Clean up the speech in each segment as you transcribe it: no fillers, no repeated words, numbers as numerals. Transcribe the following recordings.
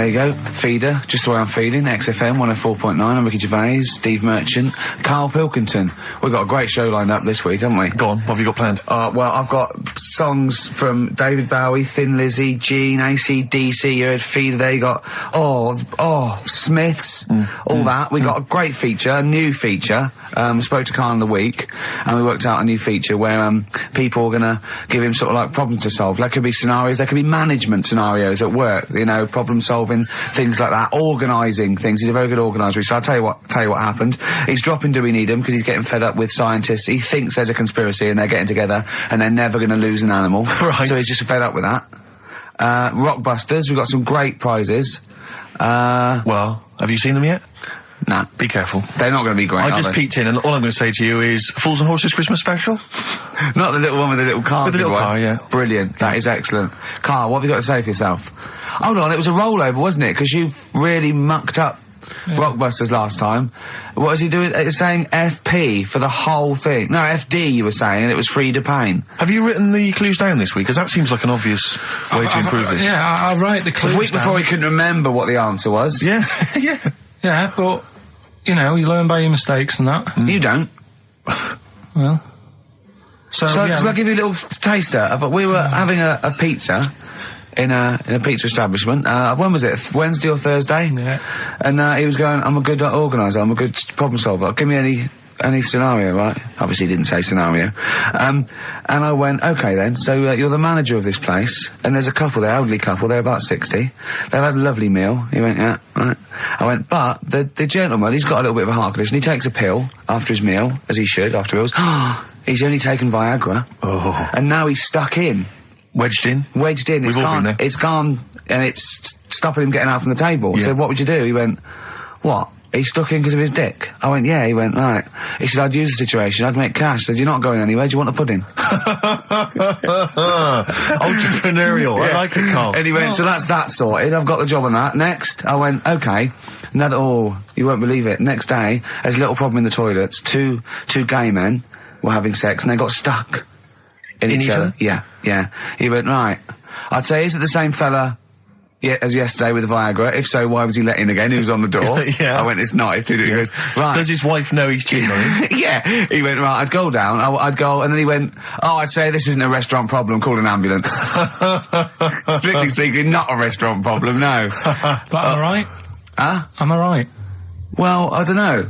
There you go. Feeder, just the way I'm feeling. XFM 104.9. I'm Ricky Gervais, Steve Merchant, Karl Pilkington. We've got a great show lined up this week, haven't we? Go on, what have you got planned? Well, I've got songs from David Bowie, Thin Lizzy, Gene, AC/DC. You heard Feeder there. You got, Smiths, all that. We got a great feature, a new feature. We spoke to Karl in the week, and we worked out a new feature where, people are gonna give him sort of like problems to solve. There could be scenarios, there could be management scenarios at work, you know, problem solving, things like that, organising things. He's a very good organiser. So I'll tell you what happened. He's dropping Do We Need Him because he's getting fed up with scientists. He thinks there's a conspiracy and they're getting together and they're never going to lose an animal. Right. So he's just fed up with that. Rockbusters, we've got some great prizes. Well, have you seen them yet? Nah. Be careful. They're not going to be great, I just peeked in, and all I'm going to say to you is Fools and Horses Christmas special? Not the little one with the little car. With the little car, yeah. Brilliant. That is excellent. Karl, what have you got to say for yourself? Hold on, it was a rollover, wasn't it? Because you really mucked up Rockbusters last time. What was he doing? It was saying FP for the whole thing. No, FD you were saying, and it was Frida Payne. Have you written the clues down this week? Because that seems like an obvious way to improve this. Yeah, I'll write the clues down. A week before he couldn't remember what the answer was. Yeah, yeah. Yeah, but, you know, you learn by your mistakes and that. You don't. Well. So yeah. I'll give you a little taster. We were having a pizza in a pizza establishment. When was it? Wednesday or Thursday? Yeah. And he was going, I'm a good organiser, I'm a good problem solver. Give me any scenario, right? Obviously he didn't say scenario. And I went, okay then, so you're the manager of this place, and there's a couple there, elderly couple, they're about 60. They've had a lovely meal. He went, yeah, right. I went, but the gentleman, he's got a little bit of a heart condition. He takes a pill after his meal, as he should, after meals. He's only taken Viagra. Oh. And now he's stuck in. Wedged in? Wedged in. We've all been there. It's gone, and it's stopping him getting out from the table. Yeah. So what would you do? He went, what? He's stuck in because of his dick. I went, yeah. He went, right. He said, I'd use the situation, I'd make cash. I said, you're not going anywhere, do you want a pudding? Entrepreneurial, yeah. I like it, Karl. And he went, so that's that sorted, I've got the job on that. Next, I went, okay. You won't believe it. Next day, there's a little problem in the toilets. Two gay men were having sex and they got stuck in each other. Yeah, yeah. He went, right. I'd say, is it the same fella as yesterday with the Viagra? If so, why was he let in again? He was on the door. Yeah. I went, it's not, it's too different. He goes, right. Does his wife know he's cheating on him? Yeah. He went, right, I'd go down, I'd go, and then he went, I'd say this isn't a restaurant problem, call an ambulance. Strictly speaking, not a restaurant problem, no. But am I right? Huh? Am I right? Well, I don't know.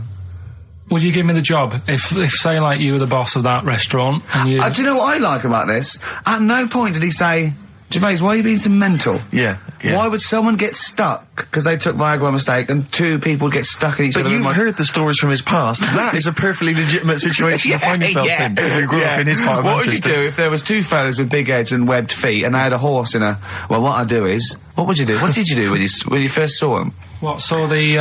Would you give me the job if say, like, you were the boss of that restaurant and you... do you know what I like about this? At no point did he say, Gervais, why are you being so mental? Yeah, yeah. Why would someone get stuck because they took Viagra by mistake and two people get stuck in each other? But you've heard the stories from his past. That is a perfectly legitimate situation to find yourself in. You grew up in his part of What would Manchester. you do if there was two fellas with big heads and webbed feet and they had a horse in a... Well, what I'd do is... What would you do? What did you do when you first saw them? What, saw the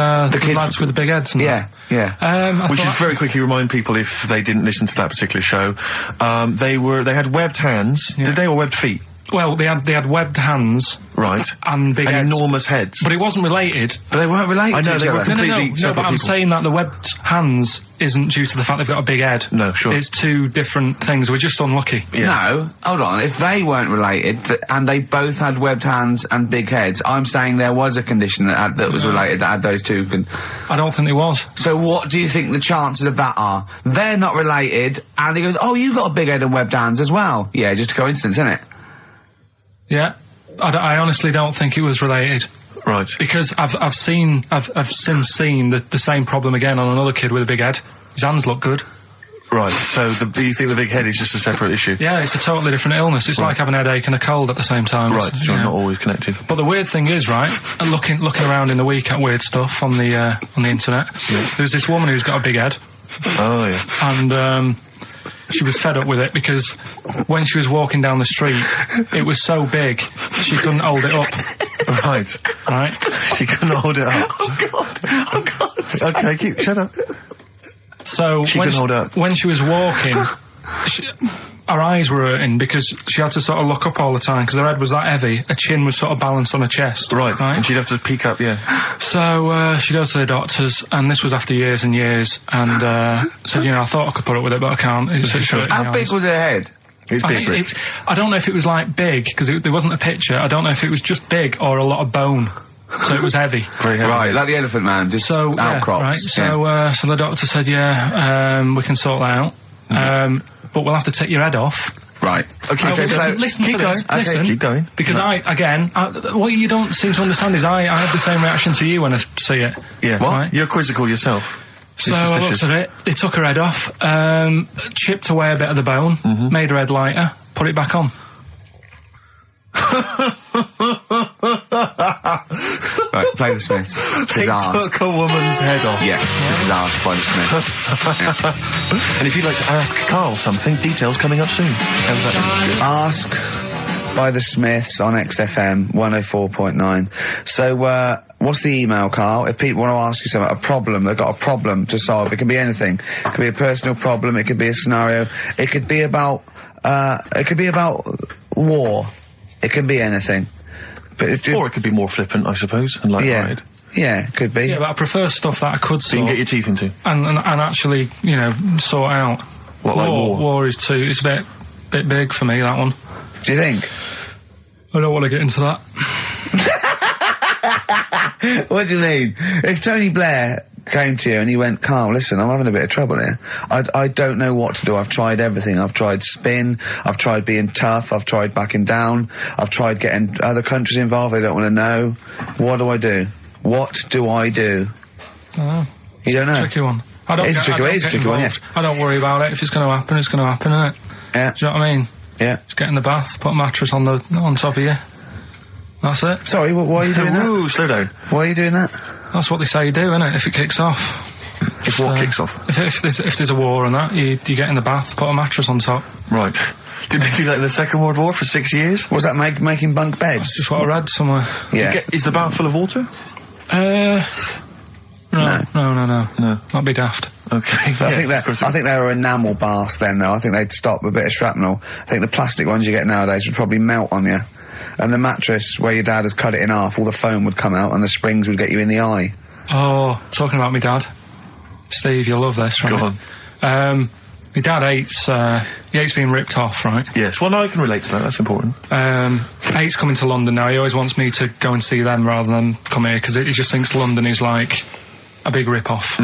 lads with the big heads and yeah, that? yeah. We should very quickly remind people, if they didn't listen to that particular show, they had webbed hands. Yeah. Did they, or webbed feet? Well, they had webbed hands. Right. And big heads. Enormous heads. But it wasn't related. But they weren't related I know, to each they other. were completely No, but I'm saying that the webbed hands isn't due to the fact they've got a big head. No, sure. It's two different things. We're just unlucky. Yeah. No, hold on. If they weren't related, and they both had webbed hands and big heads, I'm saying there was a condition that was related that had those two. I don't think there was. So what do you think the chances of that are? They're not related, and he goes, oh, you got a big head and webbed hands as well. Yeah, just a coincidence, isn't it? Yeah. I honestly don't think it was related. Right. Because I've since seen the same problem again on another kid with a big head. His hands look good. Right, so do you think the big head is just a separate issue? Yeah, it's a totally different illness. It's like having a headache and a cold at the same time. Right, so not always connected. But the weird thing is, right, looking around in the week at weird stuff on the internet, there's this woman who's got a big head. Oh, yeah. And, she was fed up with it because when she was walking down the street, it was so big, she couldn't hold it up. Right. Right? She couldn't hold it up. Oh, God. Oh, God. Okay, shut up. So when she was walking, her eyes were hurting because she had to sort of look up all the time because her head was that heavy. Her chin was sort of balanced on her chest. Right. And she'd have to peek up, yeah. So she goes to the doctors, and this was after years and years, and said, I thought I could put up with it, but I can't. How big was her head? It's big, Rick. I don't know if it was like big because there wasn't a picture. I don't know if it was just big or a lot of bone. so it was heavy. Very heavy. Right, like the Elephant Man, just outcrops. Yeah, right. So the doctor said, we can sort that out. But we'll have to take your head off. Right. Okay, listen to this. Okay, listen. keep going. Because what you don't seem to understand is I have the same reaction to you when I see it. Yeah. What? Right? You're quizzical yourself. So I looked at it, they took her head off, chipped away a bit of the bone, made her head lighter, put it back on. Right, play the Smiths. They took a woman's head off. Yeah, this is asked by the Smiths. And if you'd like to ask Karl something, details coming up soon. How's that? Ask by the Smiths on XFM 104.9. So, what's the email, Karl? If people want to ask you something, a problem, they've got a problem to solve. It can be anything. It could be a personal problem. It could be a scenario. It could be about war. It can be anything. But or it could be more flippant, I suppose, and light-hearted. Yeah, it could be. Yeah, but I prefer stuff that I could so you can get your teeth into. And actually, sort out. What, like war? War is too, it's a bit big for me, that one. Do you think? I don't want to get into that. What do you mean? If Tony Blair came to you and he went, Karl, listen, I'm having a bit of trouble here. I don't know what to do. I've tried everything. I've tried spin. I've tried being tough. I've tried backing down. I've tried getting other countries involved. They don't want to know. What do I do? What do I do? You don't know? Tricky one. It's a tricky one, yeah. I don't worry about it. If it's going to happen, it's going to happen, isn't it? Yeah. Do you know what I mean? Yeah. Just get in the bath, put a mattress on top of you. That's it. Sorry, why are you doing that? Ooh, slow down. Why are you doing that? That's what they say you do, isn't it? If it kicks off. If war kicks off? If there's a war and that, you get in the bath, put a mattress on top. Right. Did they do that in the Second World War for 6 years? Was that making bunk beds? That's just what I read somewhere. Yeah. Is the bath full of water? No. That'd be daft. Okay. I think they were enamel baths then, though. I think they'd stop a bit of shrapnel. I think the plastic ones you get nowadays would probably melt on you. And the mattress, where your dad has cut it in half, all the foam would come out and the springs would get you in the eye. Oh, talking about my dad. Steve, you'll love this, right? Go on. My dad hates being ripped off, right? Yes, well, no, I can relate to that, that's important. Hates coming to London now. He always wants me to go and see them rather than come here, because he just thinks London is like a big rip-off.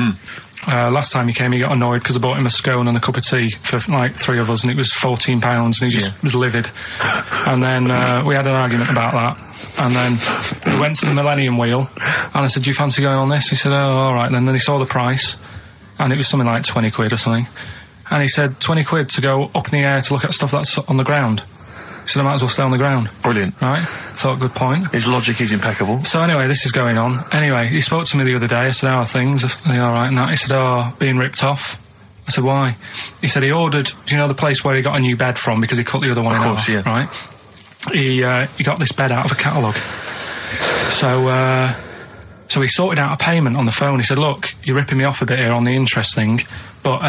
Last time he came, he got annoyed because I bought him a scone and a cup of tea for like 3 of us, and it was £14, and he just was livid. And then we had an argument about that, and then we went to the Millennium Wheel, and I said, do you fancy going on this? He said, oh, alright then. Then he saw the price, and it was something like 20 quid or something, and he said 20 quid to go up in the air to look at stuff that's on the ground. He said I might as well stay on the ground. Brilliant. Right? Thought, good point. His logic is impeccable. So anyway, this is going on. Anyway, he spoke to me the other day. I said, how are things? Are they alright? And that. He said, being ripped off. I said, why? He said he ordered, do you know the place where he got a new bed from because he cut the other one in half? Yeah. Right? He got this bed out of a catalogue. So he sorted out a payment on the phone. He said, look, you're ripping me off a bit here on the interest thing, but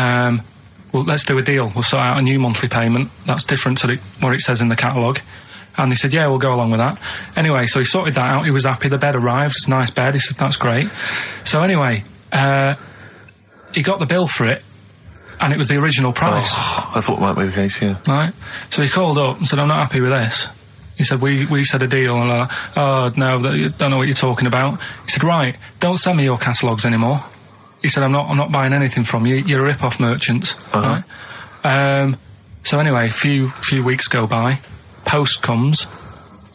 well, let's do a deal. We'll sort out a new monthly payment that's different to what it says in the catalogue. And he said, yeah, we'll go along with that. Anyway, so he sorted that out. He was happy. The bed arrived. It's a nice bed. He said, that's great. So anyway, he got the bill for it, and it was the original price. Oh, I thought that might be the case, yeah. Right? So he called up and said, I'm not happy with this. He said, we said a deal. And I'm like, oh, no, don't know what you're talking about. He said, right, don't send me your catalogues anymore. He said, I'm not buying anything from you. You're a rip-off merchant. Right? So anyway, a few weeks go by. Post comes.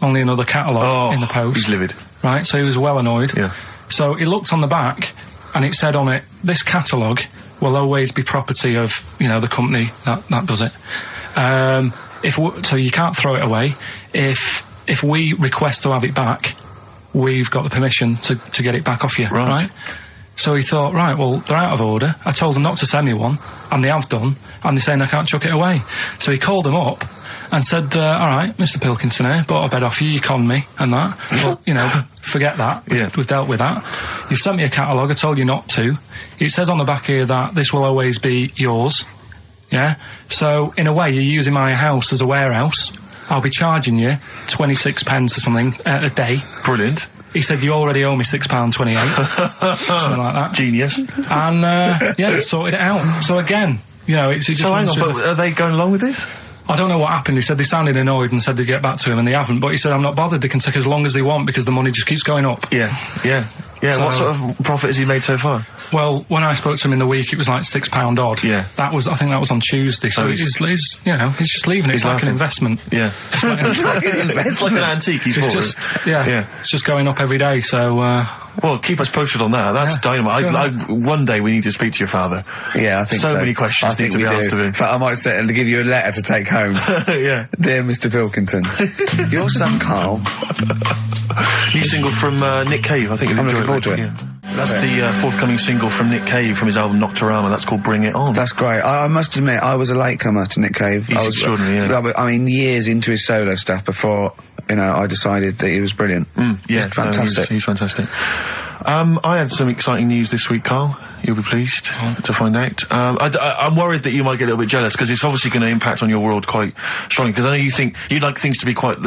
Only another catalogue in the post. He's livid. Right? So he was well annoyed. Yeah. So he looked on the back, and it said on it, this catalogue will always be property of, the company that does it. So you can't throw it away. If we request to have it back, we've got the permission to get it back off you. Right? So he thought, right, well, they're out of order. I told them not to send me one, and they have done, and they're saying I can't chuck it away. So he called them up and said, all right, Mr. Pilkington here, bought a bed off you, you conned me, and that. Well, forget that. We've dealt with that. You've sent me a catalogue, I told you not to. It says on the back here that this will always be yours. Yeah? So, in a way, you're using my house as a warehouse. I'll be charging you 26 pence or something a day. Brilliant. He said, you already owe me £6.28. Something like that. Genius. And, sorted it out. So again, it's just... So hang on, but are they going along with this? I don't know what happened. He said they sounded annoyed and said they'd get back to him, and they haven't. But he said, I'm not bothered. They can take as long as they want because the money just keeps going up. Yeah. So, what sort of profit has he made so far? Well, when I spoke to him in the week, it was like £6 odd. Yeah. I think that was on Tuesday. So he's just leaving it. It's like an investment. Yeah. It's like an antique. It's just going up every day. So, well, keep us posted on that. That's dynamite. One day we need to speak to your father. Yeah, I think so. So many questions need to be asked of him. In fact, I might set him to give you a letter to take home. Yeah. Dear Mr. Pilkington, your son Karl. New single from Nick Cave. I think you'll enjoy forward to it. Yeah. That's the forthcoming single from Nick Cave from his album Nocturama. That's called Bring It On. That's great. I must admit, I was a latecomer to Nick Cave. He's extraordinary, yeah. I mean, years into his solo stuff before, I decided that he was brilliant. Yeah. He's fantastic. He's fantastic. I had some exciting news this week, Karl. You'll be pleased to find out. I'm worried that you might get a little bit jealous because it's obviously going to impact on your world quite strongly. Because I know you think you'd like things to be quite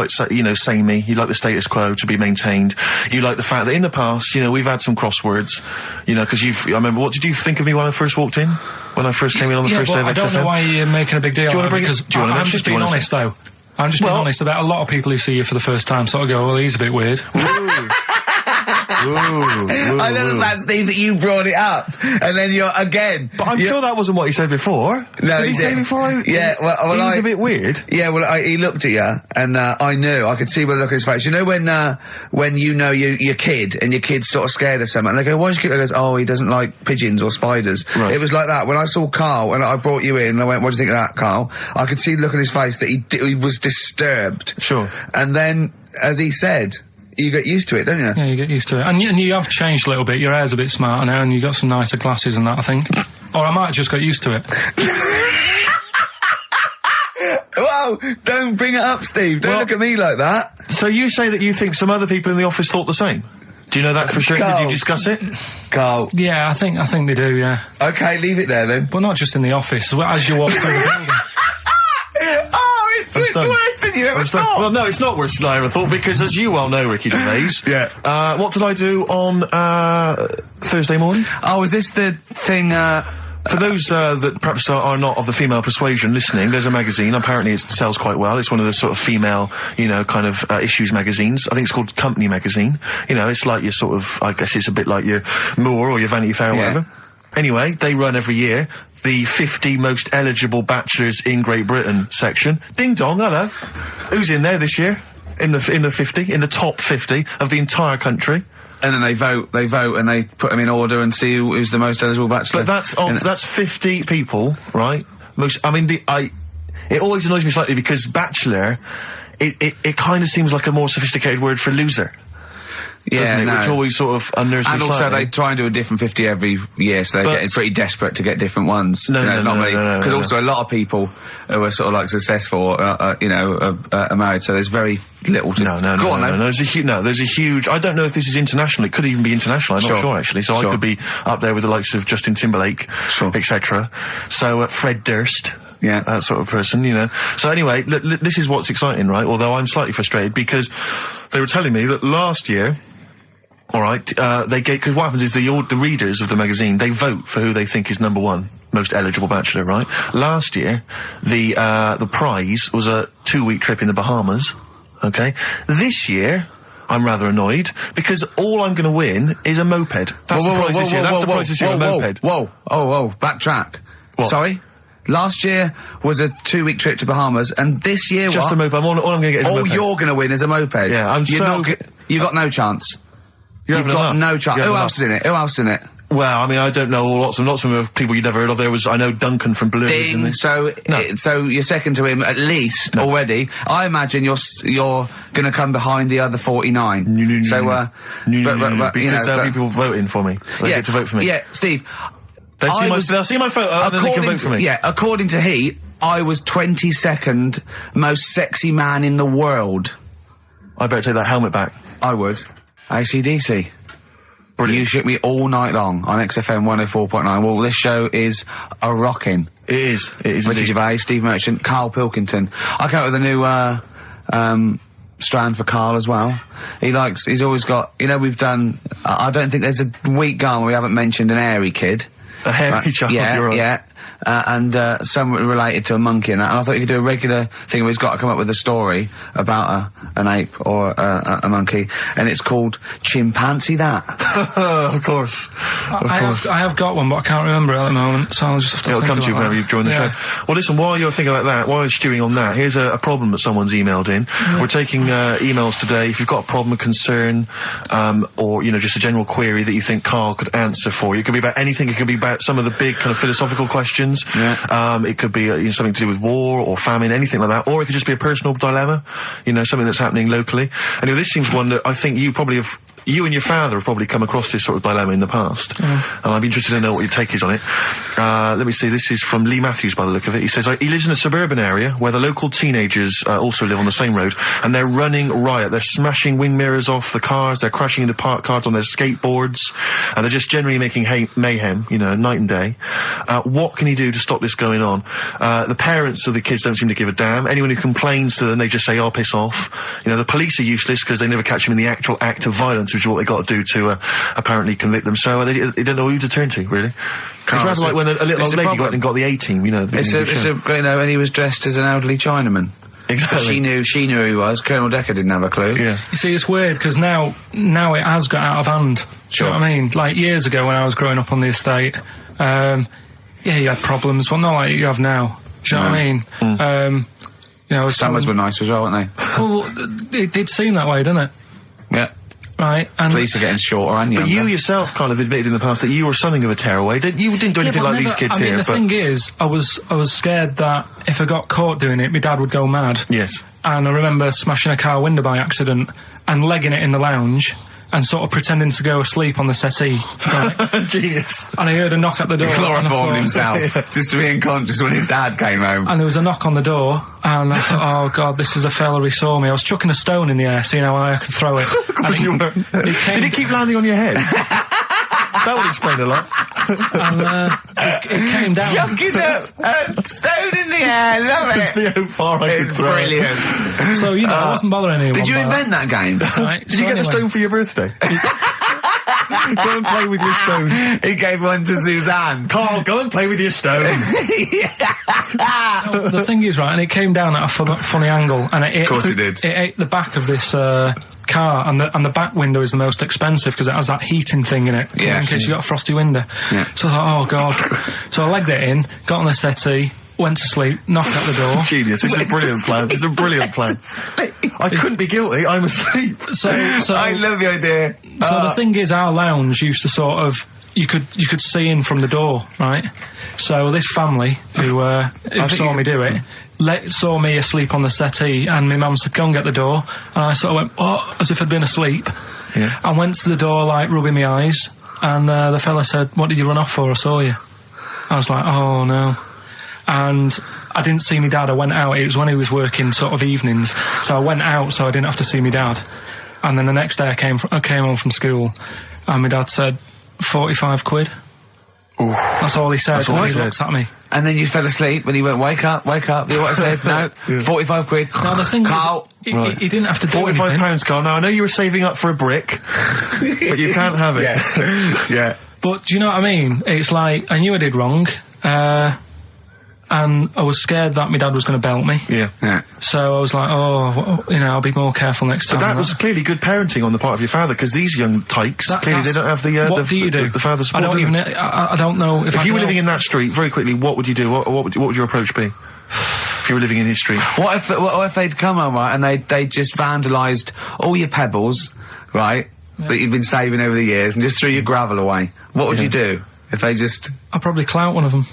samey. You like the status quo to be maintained. You like the fact that in the past, we've had some crosswords. Because I remember. What did you think of me when I first walked in? When I first came in on the first day of XFM? I don't know why you're making a big deal. Do you want to bring? I'm just being honest though. I'm just being honest about a lot of people who see you for the first time sort of go, well, he's a bit weird. I know that, Steve, that you brought it up, and then you're again. But I'm sure that wasn't what he said before. No, did he say before? Yeah, well, he was a bit weird. Yeah, well, he looked at you, and I knew, I could see by the look on his face. You know when your kid, and your kid's sort of scared of something, and they go, "Why's your kid?" He goes, "Oh, he doesn't like pigeons or spiders." Right. It was like that when I saw Karl, and I brought you in, and I went, "What do you think of that, Karl?" I could see the look on his face that he was disturbed. Sure. And then, as he said, you get used to it, don't you? Yeah, you get used to it. And you have changed a little bit. Your hair's a bit smarter now, and you got some nicer glasses and that, I think. Or I might have just got used to it. Whoa! Don't bring it up, Steve. Don't look at me like that. So you say that you think some other people in the office thought the same? Do you know that for sure? Karl. Did you discuss it? Karl. Yeah, I think they do, yeah. Okay, leave it there then. But not just in the office, as you walk through the building. It's worse than you ever thought. Well, no, it's not worse than I ever thought, because as you well know, Ricky Gervais, what did I do on Thursday morning? Oh, is this the thing, for those that perhaps are not of the female persuasion listening, there's a magazine. Apparently it sells quite well. It's one of the sort of female, issues magazines. I think it's called Company Magazine. It's like your sort of, I guess it's a bit like your Moore or your Vanity Fair or whatever. Anyway, they run every year the 50 most eligible bachelors in Great Britain section. Ding dong, hello. Who's in there this year? In the top 50 of the entire country. And then they vote, and they put them in order and see who's the most eligible bachelor. But that's 50 people, right? It always annoys me slightly because bachelor, it kind of seems like a more sophisticated word for loser. Yeah, no. Which always sort of unnerves me. And also they try and do a different 50 every year, so they're getting pretty desperate to get different ones. Because also a lot of people who are sort of like successful, are married, so there's very little to... No, there's a huge... I don't know if this is international. It could even be international. I'm not sure, actually. So I could be up there with the likes of Justin Timberlake, etc. So, Fred Durst... Yeah, that sort of person, So anyway, this is what's exciting, right? Although I'm slightly frustrated because they were telling me that last year, because what happens is the readers of the magazine, they vote for who they think is number one most eligible bachelor, right? Last year, the prize was a 2-week trip in the Bahamas, okay? This year, I'm rather annoyed because all I'm going to win is a moped. That's the prize this year. That's the prize this year, a moped. Whoa, backtrack. What? Sorry? Last year was a 2-week trip to Bahamas, and this year just a moped. All I'm going to get is a moped. All you're going to win is a moped. Yeah, you've got no chance. You've got no chance. Who else is in it? Well, I mean, I don't know lots of them are people you'd never heard of. I know Duncan from Blue. Ding. So you're second to him at least already. I imagine you're going to come behind the other 49. Because there'll be people voting for me. They get to vote for me. Yeah, Steve. They'll see my photo and then they can vote for me. Yeah, according to Heat, I was 22nd most sexy man in the world. I better take that helmet back. I would. AC/DC. Brilliant. You shook me all night long on XFM 104.9. Well, this show is a rocking. It is. Ricky Gervais, Steve Merchant, Karl Pilkington. I came up with a new, strand for Karl as well. He's always got, we've done, I don't think there's a week gone where we haven't mentioned an airy kid. A hairy child, yeah, you're right. yeah. And somewhat related to a monkey and that. And I thought you could do a regular thing where he's got to come up with a story about an ape or a monkey, and it's called Chimpanzee That. Of course. I have got one, but I can't remember it at the moment, so I'll just have to It'll think come to you about whenever you join the Yeah. show. Well, listen, while you're thinking like that, while you're stewing on that, here's a problem that someone's emailed in. We're taking emails today. If you've got a problem, a concern, or, you know, just a general query that you think Karl could answer for you. It could be about anything. It could be about some of the big kind of philosophical questions. Yeah. It could be you know, something to do with war or famine, anything like that. Or it could just be a personal dilemma, you know, something that's happening locally. Anyway, this seems one that I think you and your father have probably come across this sort of dilemma in the past. And I'd be interested to know what your take is on it. Let me see, this is from Lee Matthews by the look of it. He says, he lives in a suburban area where the local teenagers also live on the same road, and they're running riot. They're smashing wing mirrors off the cars, they're crashing into parked cars on their skateboards, and they're just generally making mayhem, you know, night and day. What can he do to stop this going on? The parents of the kids don't seem to give a damn. Anyone who complains to them, they just say, oh, piss off. You know, the police are useless because they never catch them in the actual act of violence, which is what they got to do to apparently convict them. So they don't know who to turn to, really. It's rather like when a little old lady got the A-team, you know. You know, and he was dressed as an elderly Chinaman. Exactly. She knew who he was. Colonel Decker didn't have a clue. Yeah. You see, it's weird, because now it has got out of hand. Sure. Do you know what I mean? Like, years ago when I was growing up on the estate, yeah, you had problems, but not like you have now. Do you know what I mean? You know, Summers were nice as well, weren't they? Well, it did seem that way, didn't it? Yeah. Right, and Police are getting shorter and younger. But you yourself kind of admitted in the past that you were something of a tearaway. You didn't do anything like these kids here. The thing is, I was scared that if I got caught doing it, my dad would go mad. Yes. And I remember smashing a car window by accident and legging it in the lounge and sort of pretending to go asleep on the settee. Right? Genius. And I heard a knock at the door. He chloroformed himself just to be unconscious when his dad came home. And there was a knock on the door, and I thought, oh God, this is a fella, he saw me. I was chucking a stone in the air, seeing how high I could throw it. Of course you were. Did it keep landing on your head? That would explain a lot. And it came down. Chucking a stone in the air, love I it. could see how far I could throw. Brilliant. So, you know, I wasn't bothering anyone. Did you by invent that game? Right, Did you get the stone for your birthday? Go and play with your stone. He gave one to Suzanne. Karl, go and play with your stone. The thing is, right, and it came down at a funny angle, and it Of course it did. It ate the back of this car, and the back window is the most expensive because it has that heating thing in it, Yeah. in case you got a frosty window. Yeah. So I thought, oh God. So I legged it in, got on the settee, went to sleep, knocked at the door. Genius. It's a brilliant plan. It's a brilliant plan. I couldn't be guilty. I'm asleep. So I love the idea. So the thing is, our lounge used to sort of, you could see in from the door, right? So this family who saw me do it, saw me asleep on the settee, and my mum said, go and get the door. And I sort of went, oh, as if I'd been asleep. Yeah. I went to the door, like, rubbing my eyes, and the fella said, what did you run off for? I saw you. I was like, oh no. And I didn't see my dad. I went out. It was when he was working sort of evenings, so I went out so I didn't have to see my dad. And then the next day I came home from school, and my dad said, 45 quid. Ooh. That's all he said. That's all when he he said. looked at me. And then you fell asleep when he went, wake up. You know what I said? No, 45 quid. Now the thing Karl. is, he didn't have to do £45, anything. Karl. Now, I know you were saving up for a brick, but you can't have it. Yeah. But do you know what I mean? It's like, I knew I did wrong, and I was scared that my dad was going to belt me. Yeah. So I was like, oh, you know, I'll be more careful next time. So that was clearly good parenting on the part of your father, because these young tykes, clearly they don't have the what do you do? The father support. I don't even. I don't know if you were living in that street, very quickly, what would you do? What would your approach be? If you were living in his street. What if they'd come home, right, and they just vandalised all your pebbles, right, that you've been saving over the years, and just threw your gravel away? What would you do if they just... I'd probably clout one of them.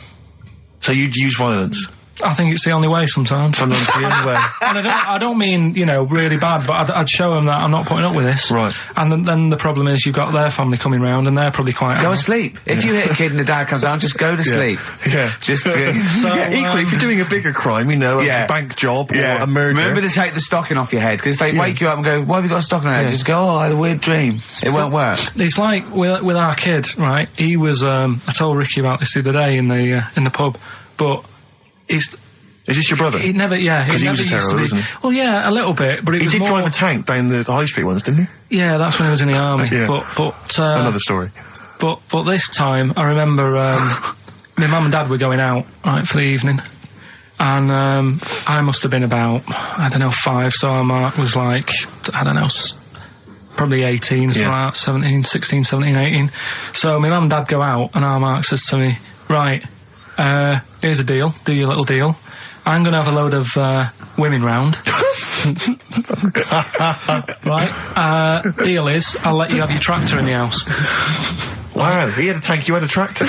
So you'd use violence? I think it's the only way sometimes. Sometimes the only way. And I don't mean, you know, really bad, but I'd show them that I'm not putting up with this. Right. And then the problem is you've got their family coming round, and they're probably quite... Go asleep. If you hit a kid and the dad comes down, just go to sleep. Yeah. Just So, equally, if you're doing a bigger crime, you know, a bank job or a murder... Remember to take the stocking off your head, because if they wake you up and go, why have you got a stocking on your head? Just go, oh, I had a weird dream. It won't work. It's like with our kid, right? He was, I told Ricky about this the other day in the pub, but he's... Is this your brother? He never, yeah. Because he was a terror, wasn't he? Well, yeah, a little bit, but it was He did more... drive a tank down the high street once, didn't he? Yeah, that's when he was in the army. Yeah. But Another story. But this time, I remember my mum and dad were going out, right, for the evening. And I must have been about, 5, so our mark was like, probably 18, something like that, 16, 17, 18. So my mum and dad go out, and our mark says to me, right, here's a deal, do your little deal. I'm going to have a load of women round. Right, deal is, I'll let you have your tractor in the house. Wow, he had a tank, you had a tractor.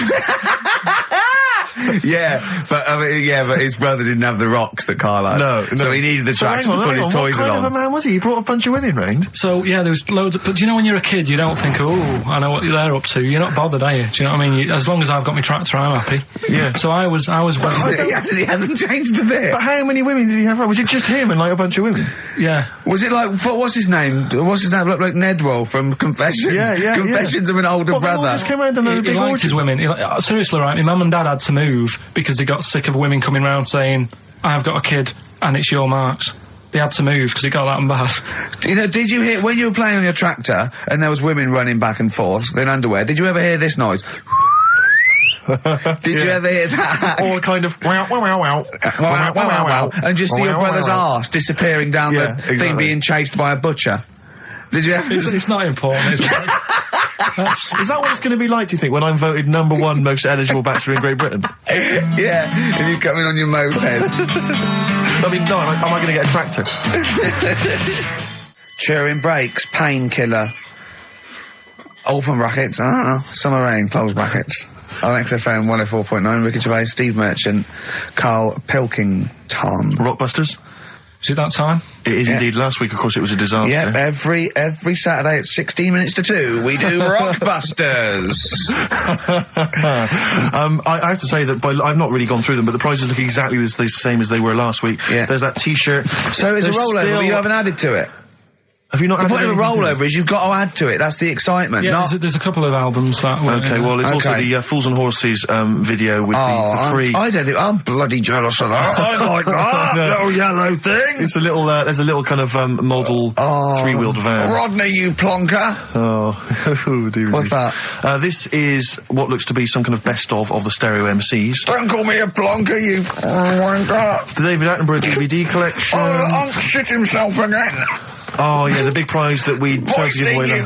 but his brother didn't have the rocks that Karl had. No. So he needed the tractor to put his toys What kind on. of a man was he? He brought a bunch of women round? So, yeah, there was loads of... But do you know when you're a kid, you don't think, oh, I know what they're up to. You're not bothered, are you? Do you know what I mean? As long as I've got my tractor, I'm happy. Yeah. So I was... He hasn't changed a bit. But how many women did he have around? Was it just him and, like, a bunch of women? Yeah. Was it like... What's his name? What's his name? Looked like Nedwell from Confessions. Yeah. Confessions of an older They all brother. just came round and had a He big liked orgy. his women. Seriously, right, my mum and dad had to move because they got sick of women coming round saying, I've got a kid and it's your marks. They had to move because it got that bad. You know, did you hear, when you were playing on your tractor and there was women running back and forth in underwear, did you ever hear this noise? Did you ever hear that? Or kind of wow, wow, wow, wow. Wow, wow, wow, wow. And just see your brother's arse disappearing down the thing exactly. being chased by a butcher. Did you ever... It's not important, is it? Is that what it's going to be like, do you think, when I'm voted #1 most eligible bachelor in Great Britain? Yeah, and you come in on your moped. I mean, no, am I going to get a tractor? Chewing brakes, painkiller. Open brackets, summer rain, close brackets. On XFM 104.9, Ricky Gervais, Steve Merchant, Karl Pilkington. Rockbusters? Is it that time? It is indeed. Last week, of course, it was a disaster. Yep, every Saturday at 16 minutes to 2, we do Rockbusters. I have to say that I've not really gone through them, but the prizes look exactly the same as they were last week. Yeah. There's that T-shirt. So it's a rollover, but you haven't added to it. Have you not The added point of a anything to rollover is you've got to add to it. That's the excitement. Yeah, there's a couple of albums that were... Okay, well, there's also the Fools and Horses video with the free... I don't think... I'm bloody jealous of that. I like that little yellow thing. It's a little, there's a little kind of model three-wheeled van. Rodney, you plonker. Oh, dear. What's that? This is what looks to be some kind of best of the stereo MCs. Don't call me a plonker, you wanker. The David Attenborough DVD collection. Oh, Unc shit himself again. Oh, yeah, the big prize that we tried to give away now.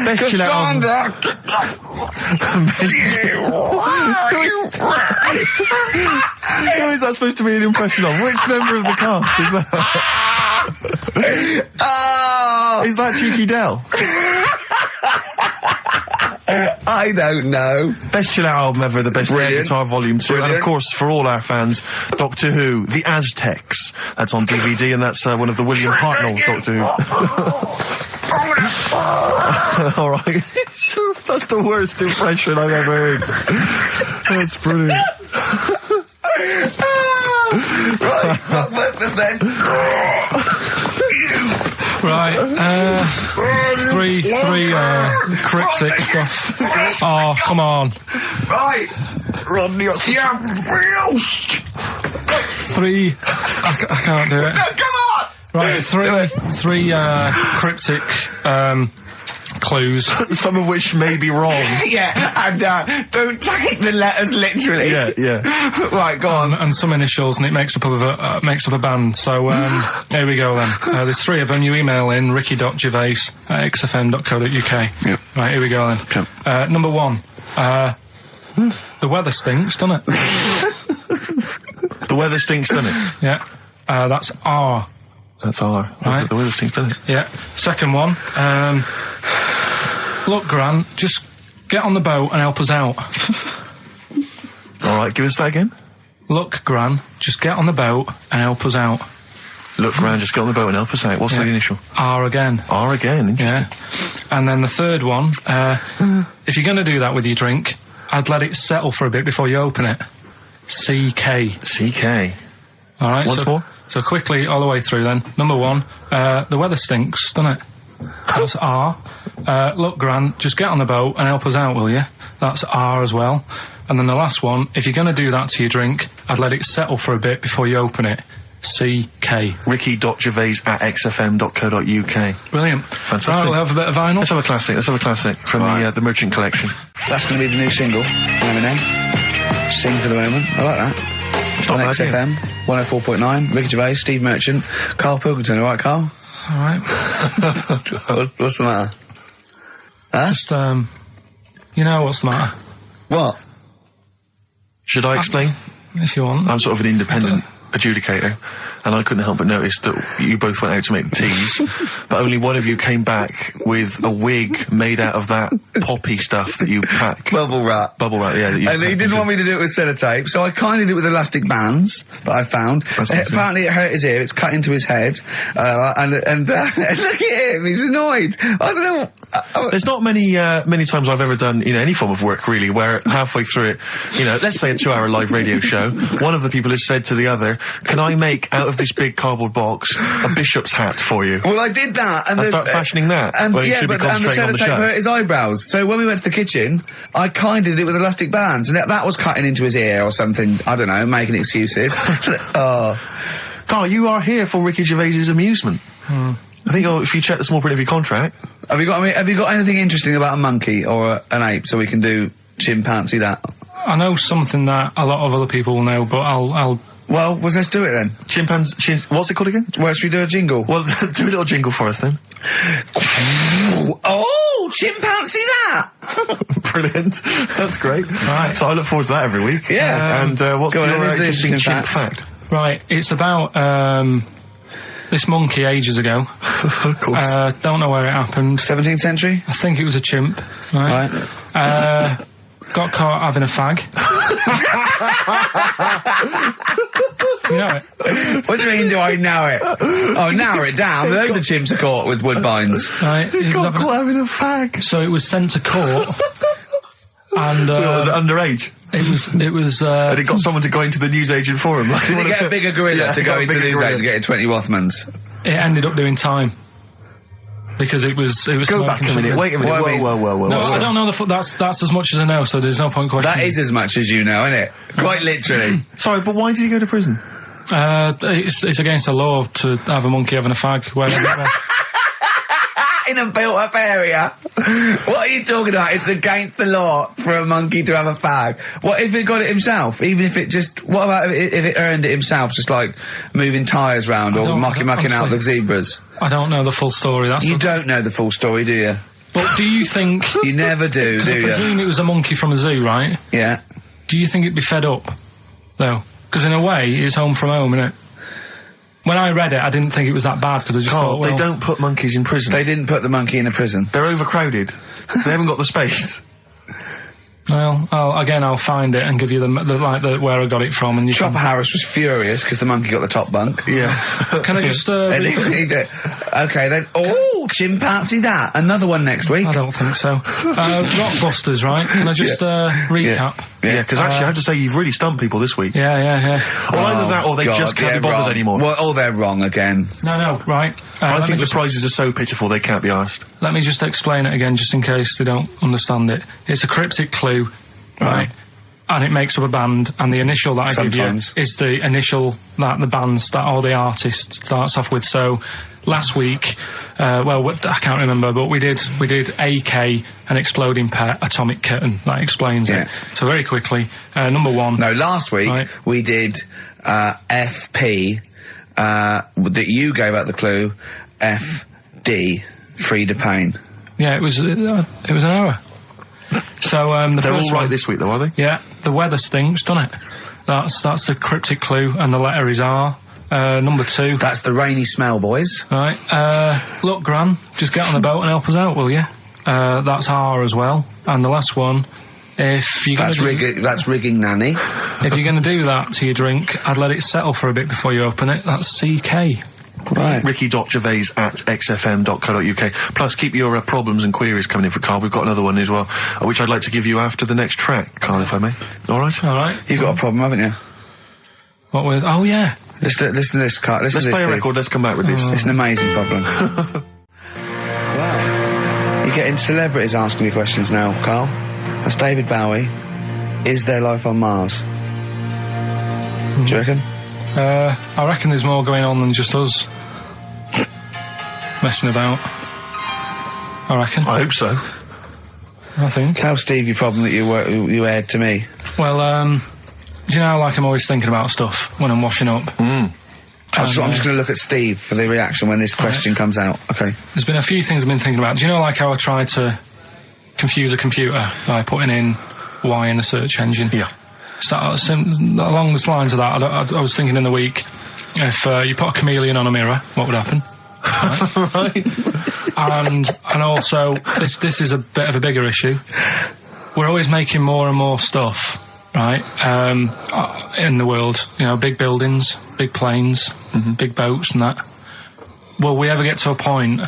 Best chill out album. Who is that supposed to be an impression of? Which member of the cast is that? Is that Cheeky Dell? I don't know. Best chill out album ever, the best air guitar volume 2, and of course for all our fans, Doctor Who, The Aztecs. That's on DVD, and that's one of the William Hartnell Doctor Who. All right, that's the worst impression I've ever heard. That's brilliant. Right, then. Right, three cryptic stuff. Oh, come on. Right. Rodney, Three, I can't do it. No, come on! Right, three cryptic, clues. some of which may be wrong. Yeah, and don't take the letters literally. Yeah. Right, go on. And some initials, and it makes up a band. So here we go then. There's 3 of them. You email in ricky.gervais@xfm.co.uk. Yep. Right, here we go then. Sure. Number 1. The weather stinks, doesn't it? The weather stinks, doesn't it? Yeah. That's R. That's R. Right. The weather stinks, doesn't it? Yeah. Second one. Look, Gran, just get on the boat and help us out. All right, give us that again. Look, Gran, just get on the boat and help us out. Look, Gran, just get on the boat and help us out. What's the initial? R again. R again, interesting. Yeah. And then the third one, if you're going to do that with your drink, I'd let it settle for a bit before you open it. CK. CK. All right. Once more? So quickly, all the way through then. Number 1, the weather stinks, doesn't it? That's R. Look, Gran, just get on the boat and help us out, will you? That's R as well. And then the last one, if you're going to do that to your drink, I'd let it settle for a bit before you open it. CK. Ricky.gervais@xfm.co.uk. Brilliant. Fantastic. Right, we'll have a bit of vinyl. Let's have a classic from the Merchant Collection. That's going to be the new single. Eminem. Sing for the moment. I like that. On XFM 104.9. Ricky Gervais, Steve Merchant, Karl Pilkington. All right, Karl? All right. What's the matter? Huh? Just, you know what's the matter? What? Should I explain? If you want. I'm sort of an independent adjudicator, and I couldn't help but notice that you both went out to make the teas, but only one of you came back with a wig made out of that poppy stuff that you pack. Bubble wrap. Bubble wrap, yeah. That you And he didn't want me to do it with sellotape, so I kindly did it with elastic bands that I found. Apparently it hurt his ear, it's cut into his head, and look at him, he's annoyed. I don't know. There's not many times I've ever done, any form of work really, where halfway through it, let's say a 2-hour live radio show, one of the people has said to the other, can I make out of this big cardboard box a bishop's hat for you? Well, I did that, and start fashioning that. And when you should be the concentrating on the show. hurt his eyebrows. So when we went to the kitchen, I kind of did it with elastic bands, and that was cutting into his ear or something. I don't know, making excuses. Oh, Karl, you are here for Ricky Gervais's amusement. I think if you check the small print of your contract. Have you got anything interesting about a monkey or an ape, so we can do chimpanzee that? I know something that a lot of other people will know, but I'll. Well, let's do it then. What's it called again? Where should we do a jingle? Well, do a little jingle for us then. Oh, chimpanzee that! Brilliant. That's great. Right. So I look forward to that every week. Yeah. And what's your interesting chimp fact? Right, it's about this monkey ages ago. Of course. Don't know where it happened. 17th century? I think it was a chimp. Right. Got caught having a fag. You know it? What do you mean, do I know it? Oh, narrow it down. Loads of chimps are caught with woodbines. Right. Got caught having a fag. So it was sent to court. And was it underage? It was and it got someone to go into the newsagent for him. Did he get a bigger gorilla to go into the newsagent and get 20 Rothmans? It ended up doing time. Because it was Go back a minute, wait a minute, whoa. No, I don't know that's as much as I know, so there's no point questioning. That is as much as you know, isn't it? Quite literally. Sorry, but why did he go to prison? It's against the law to have a monkey having a fag wherever. In a built-up area. What are you talking about? It's against the law for a monkey to have a fag. What if it got it himself? Even if it just... What about if it earned it himself, just like moving tyres round or mucking out the zebras? I don't know the full story. You don't know the full story, do you? But do you think... You never do you? I presume it was a monkey from a zoo, right? Yeah. Do you think it'd be fed up, though? Because in a way, it's home from home, innit? When I read it, I didn't think it was that bad, because I just thought, well... they don't put monkeys in prison. They didn't put the monkey in a prison. They're overcrowded. They haven't got the space. Well, I'll find it and give you the where I got it from, and you Chopper Harris was furious because the monkey got the top bunk. Yeah. Can I just okay then. Oh, chimpanzee that. Another one next week. I don't think so. Rockbusters, right? Can I just recap? Yeah, because actually I have to say you've really stumped people this week. Yeah. Well, either that or they just can't be bothered anymore. Well, oh, they're wrong again. No, right. I think the prizes are so pitiful they can't be asked. Let me just explain it again, just in case they don't understand it. It's a cryptic clue, right? And it makes up a band, and the initial that I give you is the initial that the band or the artist starts off with. So last week, I can't remember, but we did AK, an exploding pet, atomic kitten. That explains it. So very quickly, number one. No, last week we did FP. That you gave out the clue. FD, Frida Payne. Yeah, it was an error. So they're all right this week, though, are they? Yeah, the weather stinks, doesn't it? That's the cryptic clue, and the letter is R. Number two. That's the rainy smell, boys. Right. Look, Gran, just get on the boat and help us out, will you? That's R as well. And the last one. If you're that's rigging nanny. If you're going to do that to your drink, I'd let it settle for a bit before you open it. That's CK. Right. Ricky.gervais@xfm.co.uk. Plus, keep your problems and queries coming in for Karl. We've got another one as well, which I'd like to give you after the next track, Karl, if I may. All right. You've got a problem, haven't you? What with? Oh yeah. Listen to this, Karl. Let's play a record. Let's come back with this. It's an amazing problem. Wow. You're getting celebrities asking me questions now, Karl. That's David Bowie. Is there life on Mars? Do you reckon? I reckon there's more going on than just us messing about. I reckon. I hope so. I think. Tell Steve your problem that you aired to me. Well, do you know, like, I'm always thinking about stuff when I'm washing up. I'm just going to look at Steve for the reaction when this question comes out. Okay. There's been a few things I've been thinking about. Do you know, like, how I try to confuse a computer by putting in Y in a search engine? Yeah. So, along the lines of that, I was thinking in the week, if you put a chameleon on a mirror, what would happen? Right. And also, this is a bit of a bigger issue. We're always making more and more stuff, right, in the world. You know, big buildings, big planes, big boats and that. Will we ever get to a point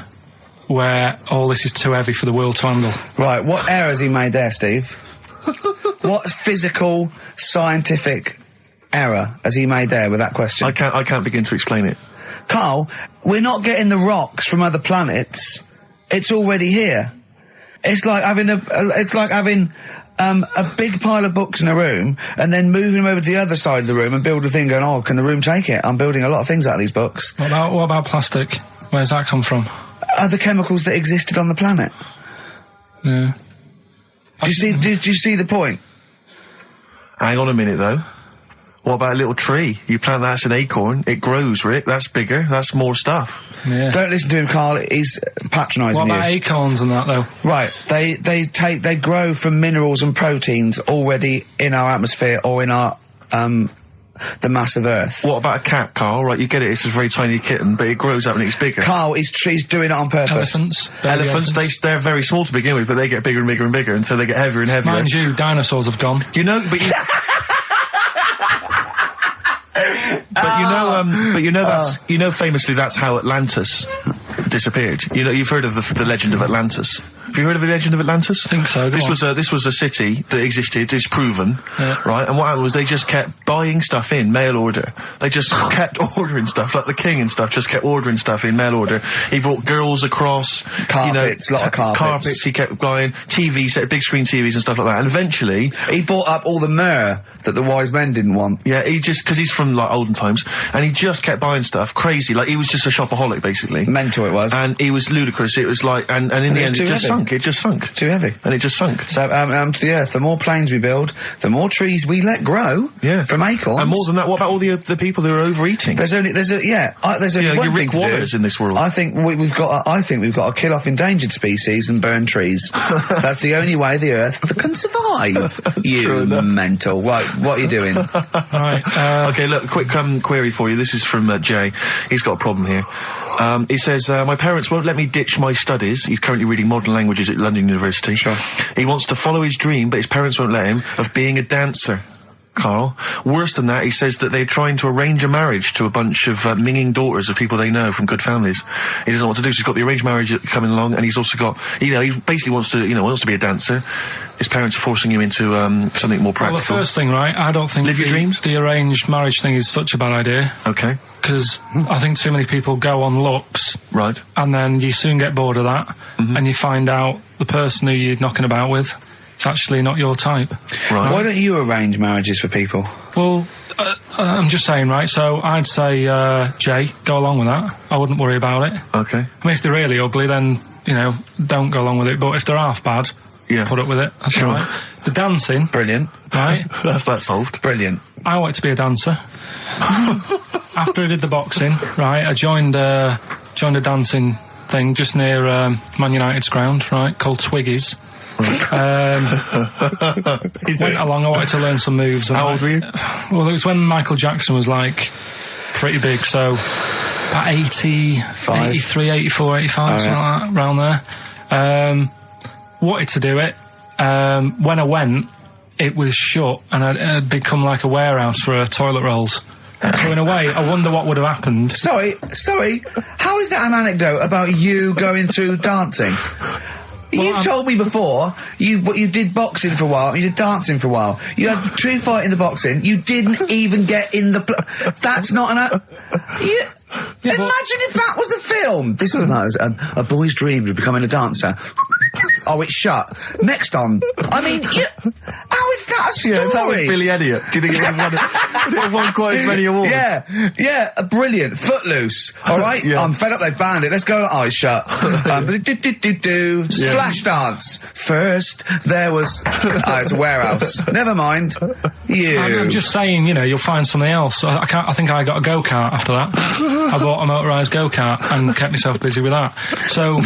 where all this is too heavy for the world to handle? Right, what error has he made there, Steve? What physical, scientific error has he made there with that question? I can't begin to explain it. Carl, we're not getting the rocks from other planets. It's already here. It's like having a big pile of books in a room and then moving them over to the other side of the room and build a thing going, oh, can the room take it? I'm building a lot of things out of these books. What about plastic? Where's that come from? Other chemicals that existed on the planet. Yeah. Do you see the point? Hang on a minute, though. What about a little tree? You plant that as an acorn, it grows, Rick. That's bigger. That's more stuff. Yeah. Don't listen to him, Carl. He's patronising you. What about acorns and that, though? Right. They grow from minerals and proteins already in our atmosphere or in our the mass of Earth. What about a cat, Carl? Right, you get it. It's a very tiny kitten, but it grows up and it's bigger. Carl, he's doing it on purpose. Elephants. They're very small to begin with, but they get bigger and bigger and bigger, and so they get heavier and heavier. Mind you, dinosaurs have gone. You know, but you... famously that's how Atlantis disappeared. You know, you've heard of the legend of Atlantis. Have you heard of the legend of Atlantis? I think so. This was a city that existed, is proven, right? And what happened was they just kept buying stuff in mail order. They just kept ordering stuff, like the king and stuff, just kept ordering stuff in mail order. He brought girls across, carpets, lot of carpets. He kept buying TVs, big screen TVs and stuff like that. And eventually, he bought up all the myrrh that the wise men didn't want. Yeah, because he's from like olden times, and he just kept buying stuff, crazy. Like he was just a shopaholic, basically. Mental it was. And he was ludicrous. It was like, and in the end, it just sunk. It just sunk. Too heavy. And it just sunk. So, to the Earth, the more planes we build, the more trees we let grow. Yeah. From acorns. And more than that, what about all the people who are overeating? There's only one your Rick Wallers in this world. I think we've got to kill off endangered species and burn trees. That's the only way the Earth can survive. You mental. Right, what are you doing? Right. Okay, look, quick query for you. This is from Jay. He's got a problem here. He says, my parents won't let me ditch my studies. He's currently reading modern languages at London University. Sure. He wants to follow his dream, but his parents won't let him, of being a dancer. Carl. Worse than that, he says that they're trying to arrange a marriage to a bunch of minging daughters of people they know from good families. He doesn't know what to do, so he's got the arranged marriage coming along, and he's also got, he basically wants to be a dancer. His parents are forcing him into something more practical. Well, the first thing, right, I don't think Live your dreams? The arranged marriage thing is such a bad idea. Okay. Because I think too many people go on looks. Right. And then you soon get bored of that, and you find out the person who you're knocking about with, it's actually not your type. Right. Why don't you arrange marriages for people? Well, I'm just saying, right, so I'd say, Jay, go along with that. I wouldn't worry about it. Okay. I mean, if they're really ugly, then, don't go along with it. But if they're half bad, put up with it. That's sure. all right. The dancing. Brilliant. Right. That's that solved. Brilliant. I wanted to be a dancer. After I did the boxing, right, I joined a dancing thing just near Man United's ground, right, called Twiggies. Went along, I wanted to learn some moves. How old were you? Well, it was when Michael Jackson was, pretty big, so about 83, 84, 85, something like that, around there. Wanted to do it. When I went, it was shut, and it had become like a warehouse for toilet rolls. So in a way, I wonder what would have happened. Sorry, how is that an anecdote about you going through dancing? You've told me before, you did boxing for a while, you did dancing for a while. You had a true fight in the boxing, you didn't even get in the... That's not an... Imagine if that was a film! This is a boy's dream of becoming a dancer. Oh, it's shut. Next on. I mean, how is that a story? Yeah, that was Billy Elliot. Do you think it would have won quite as many awards? Yeah, brilliant. Footloose. All right, Yeah. I'm fed up. They banned it. Let's go. Oh, it's shut. Flash dance. First, there was. It's a warehouse. Never mind. I'm just saying, you know, you'll find something else. I think I got a go-kart after that. I bought a motorised go-kart and kept myself busy with that. So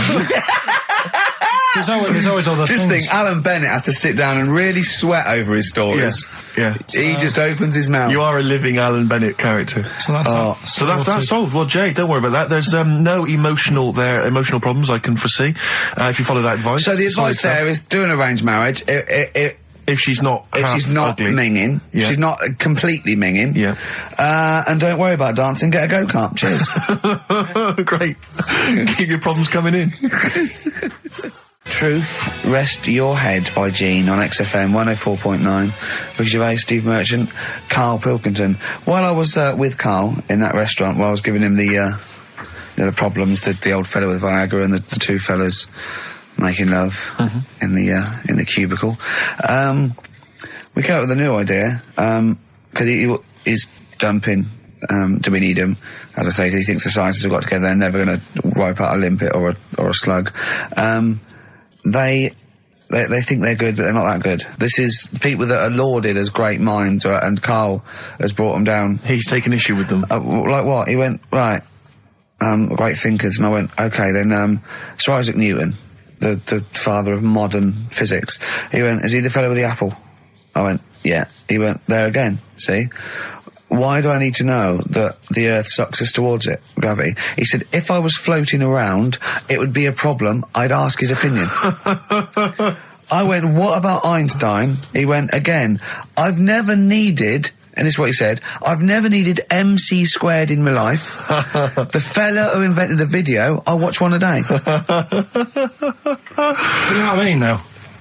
there's always other just things. think, Alan Bennett has to sit down and really sweat over his stories. Yeah. He just opens his mouth. You are a living Alan Bennett character. So that's That's solved. Well, Jay, don't worry about that. There's no emotional problems I can foresee if you follow that advice. So the advice there is do an arranged marriage. If she's not ugly. minging, she's not completely minging. Yeah. And don't worry about dancing. Get a go-kart. Cheers. Great. Keep your problems coming in. Truth Rest Your Head by Gene on XFM 104.9 with Gervais, Steve Merchant, Karl Pilkington. While I was with Karl in that restaurant, while I was giving him the problems, the old fella with Viagra and the two fellas making love in the cubicle, we came up with a new idea, because he's dumping do we need him? As I say, he thinks the scientists have got together, they're never going to wipe out a limpet or a slug. They think they're good, but they're not that good. This is people that are lauded as great minds, and Karl has brought them down. He's taken issue with them. Like what? He went, right, great thinkers, and I went, okay, then, Sir Isaac Newton, the father of modern physics. He went, is he the fellow with the apple? I went, yeah. He went, there again, see? Why do I need to know that the Earth sucks us towards it, gravity? He said, if I was floating around, it would be a problem. I'd ask his opinion. I went, what about Einstein? He went, again, I've never needed, and this is what he said, I've never needed MC squared in my life. The fella who invented the video, I'll watch one a day. You know what I mean, though?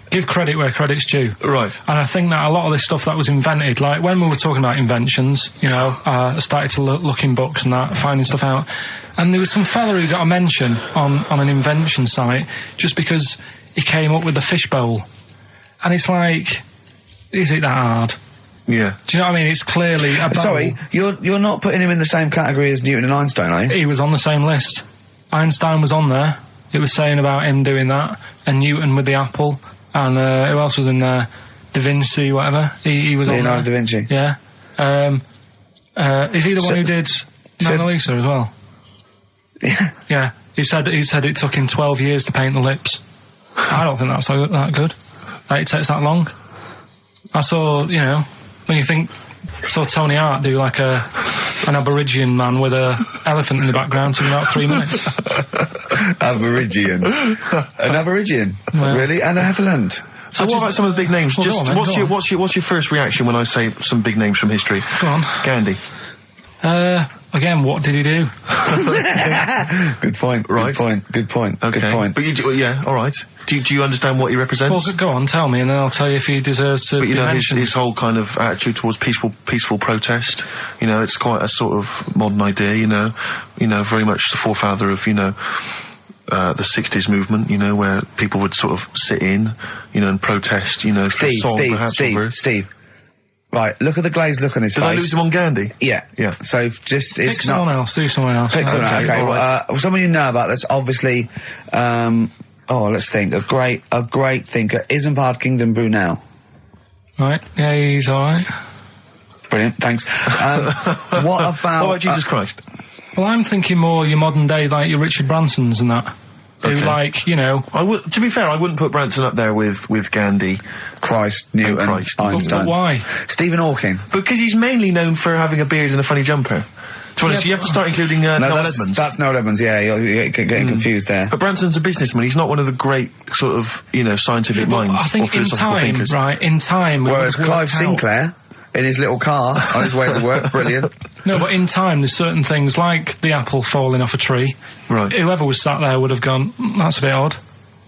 Give credit where credit's due. Right. And I think that a lot of this stuff that was invented, like when we were talking about inventions, you know, I started to look in books and that, finding stuff out. And there was some fella who got a mention on an invention site just because he came up with the fishbowl. And it's like, is it that hard? Yeah. Do you know what I mean? It's clearly a bowl. Sorry, you're not putting him in the same category as Newton and Einstein, are you? He was on the same list. Einstein was on there. It was saying about him doing that. And Newton with the apple. And who else was in there? Da Vinci, whatever. He was Leonardo on there. da Vinci. Yeah. Is he the one who did Mona Lisa as well? Yeah. Yeah. He said it took him 12 years to paint the lips. I don't think that's that good. Like, it takes that long. I saw, you know, when you think, saw Tony Hart do like an Aborigine man with a elephant in the background in about 3 minutes. Aborigine. An Aborigine? Well, really? And an elephant? So what about some of the big names? Well, Just go on, then, what's your first reaction when I say some big names from history? Go on. Gandhi. Again, what did he do? Good point. Right. Good point. Okay. Good point. But yeah, all right. Do you understand what he represents? Well, go on, tell me, and then I'll tell you if he deserves to But you be know, mentioned. his whole kind of attitude towards peaceful protest, you know, it's quite a sort of modern idea, you know, very much the forefather of, you know, the 60s movement, you know, where people would sort of sit in, you know, and protest, you know, Steve. Right, look at the glazed look on his face. Did I lose him on Gandhi? Yeah. So just, Pick it's someone not... else, do someone else. Pick someone else, okay. all right. Someone you know about that's obviously, let's think, a great thinker, Isambard Kingdom Brunel. Right, yeah, he's alright. Brilliant, thanks. What about Jesus Christ? Well, I'm thinking more your modern day, like your Richard Bransons and that. Who, like, you know... To be fair, I wouldn't put Branson up there with Gandhi. Christ, Newton, Einstein. But why? Stephen Hawking. Because he's mainly known for having a beard and a funny jumper. To be honest, you have to start including Noel Edmonds. That's Noel Edmonds, yeah, you're getting confused there. But Branson's a businessman, he's not one of the great sort of, you know, scientific minds I think or philosophical thinkers. in time... Whereas Clive Sinclair, in his little car, on his way to work, brilliant. No, but in time, there's certain things, like the apple falling off a tree. Right. Whoever was sat there would have gone, that's a bit odd.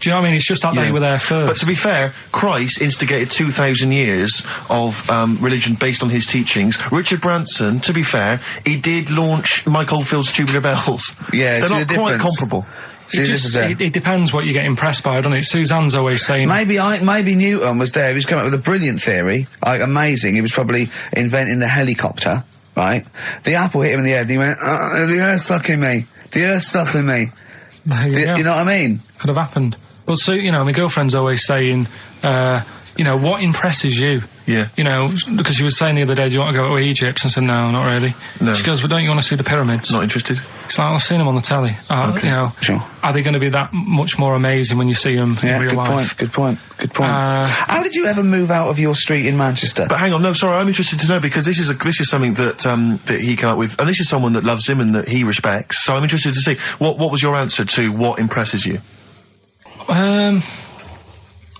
Do you know what I mean? It's just that they were there first. But to be fair, Christ instigated 2,000 years of religion based on his teachings. Richard Branson, to be fair, he did launch Mike Oldfield's Tubular Bells. Yeah, they're not quite comparable. It depends what you get impressed by, doesn't it? Suzanne's always saying... Maybe Newton was there. He was coming up with a brilliant theory. Like, amazing. He was probably inventing the helicopter, right? The apple hit him in the head and he went, the earth's sucking me. The earth's sucking me. Do you know what I mean? Could have happened. But so, you know, my girlfriend's always saying, you know, what impresses you? Yeah. You know, because she was saying the other day, do you want to go to Egypt? And I said, no, not really. No. She goes, well, don't you want to see the pyramids? Not interested. It's like, I've seen them on the telly. Okay. You know, sure. Are they going to be that much more amazing when you see them in real life? Good point. How did you ever move out of your street in Manchester? But hang on, no, sorry, I'm interested to know, because this is something that that he came up with, and this is someone that loves him and that he respects. So I'm interested to see what was your answer to what impresses you?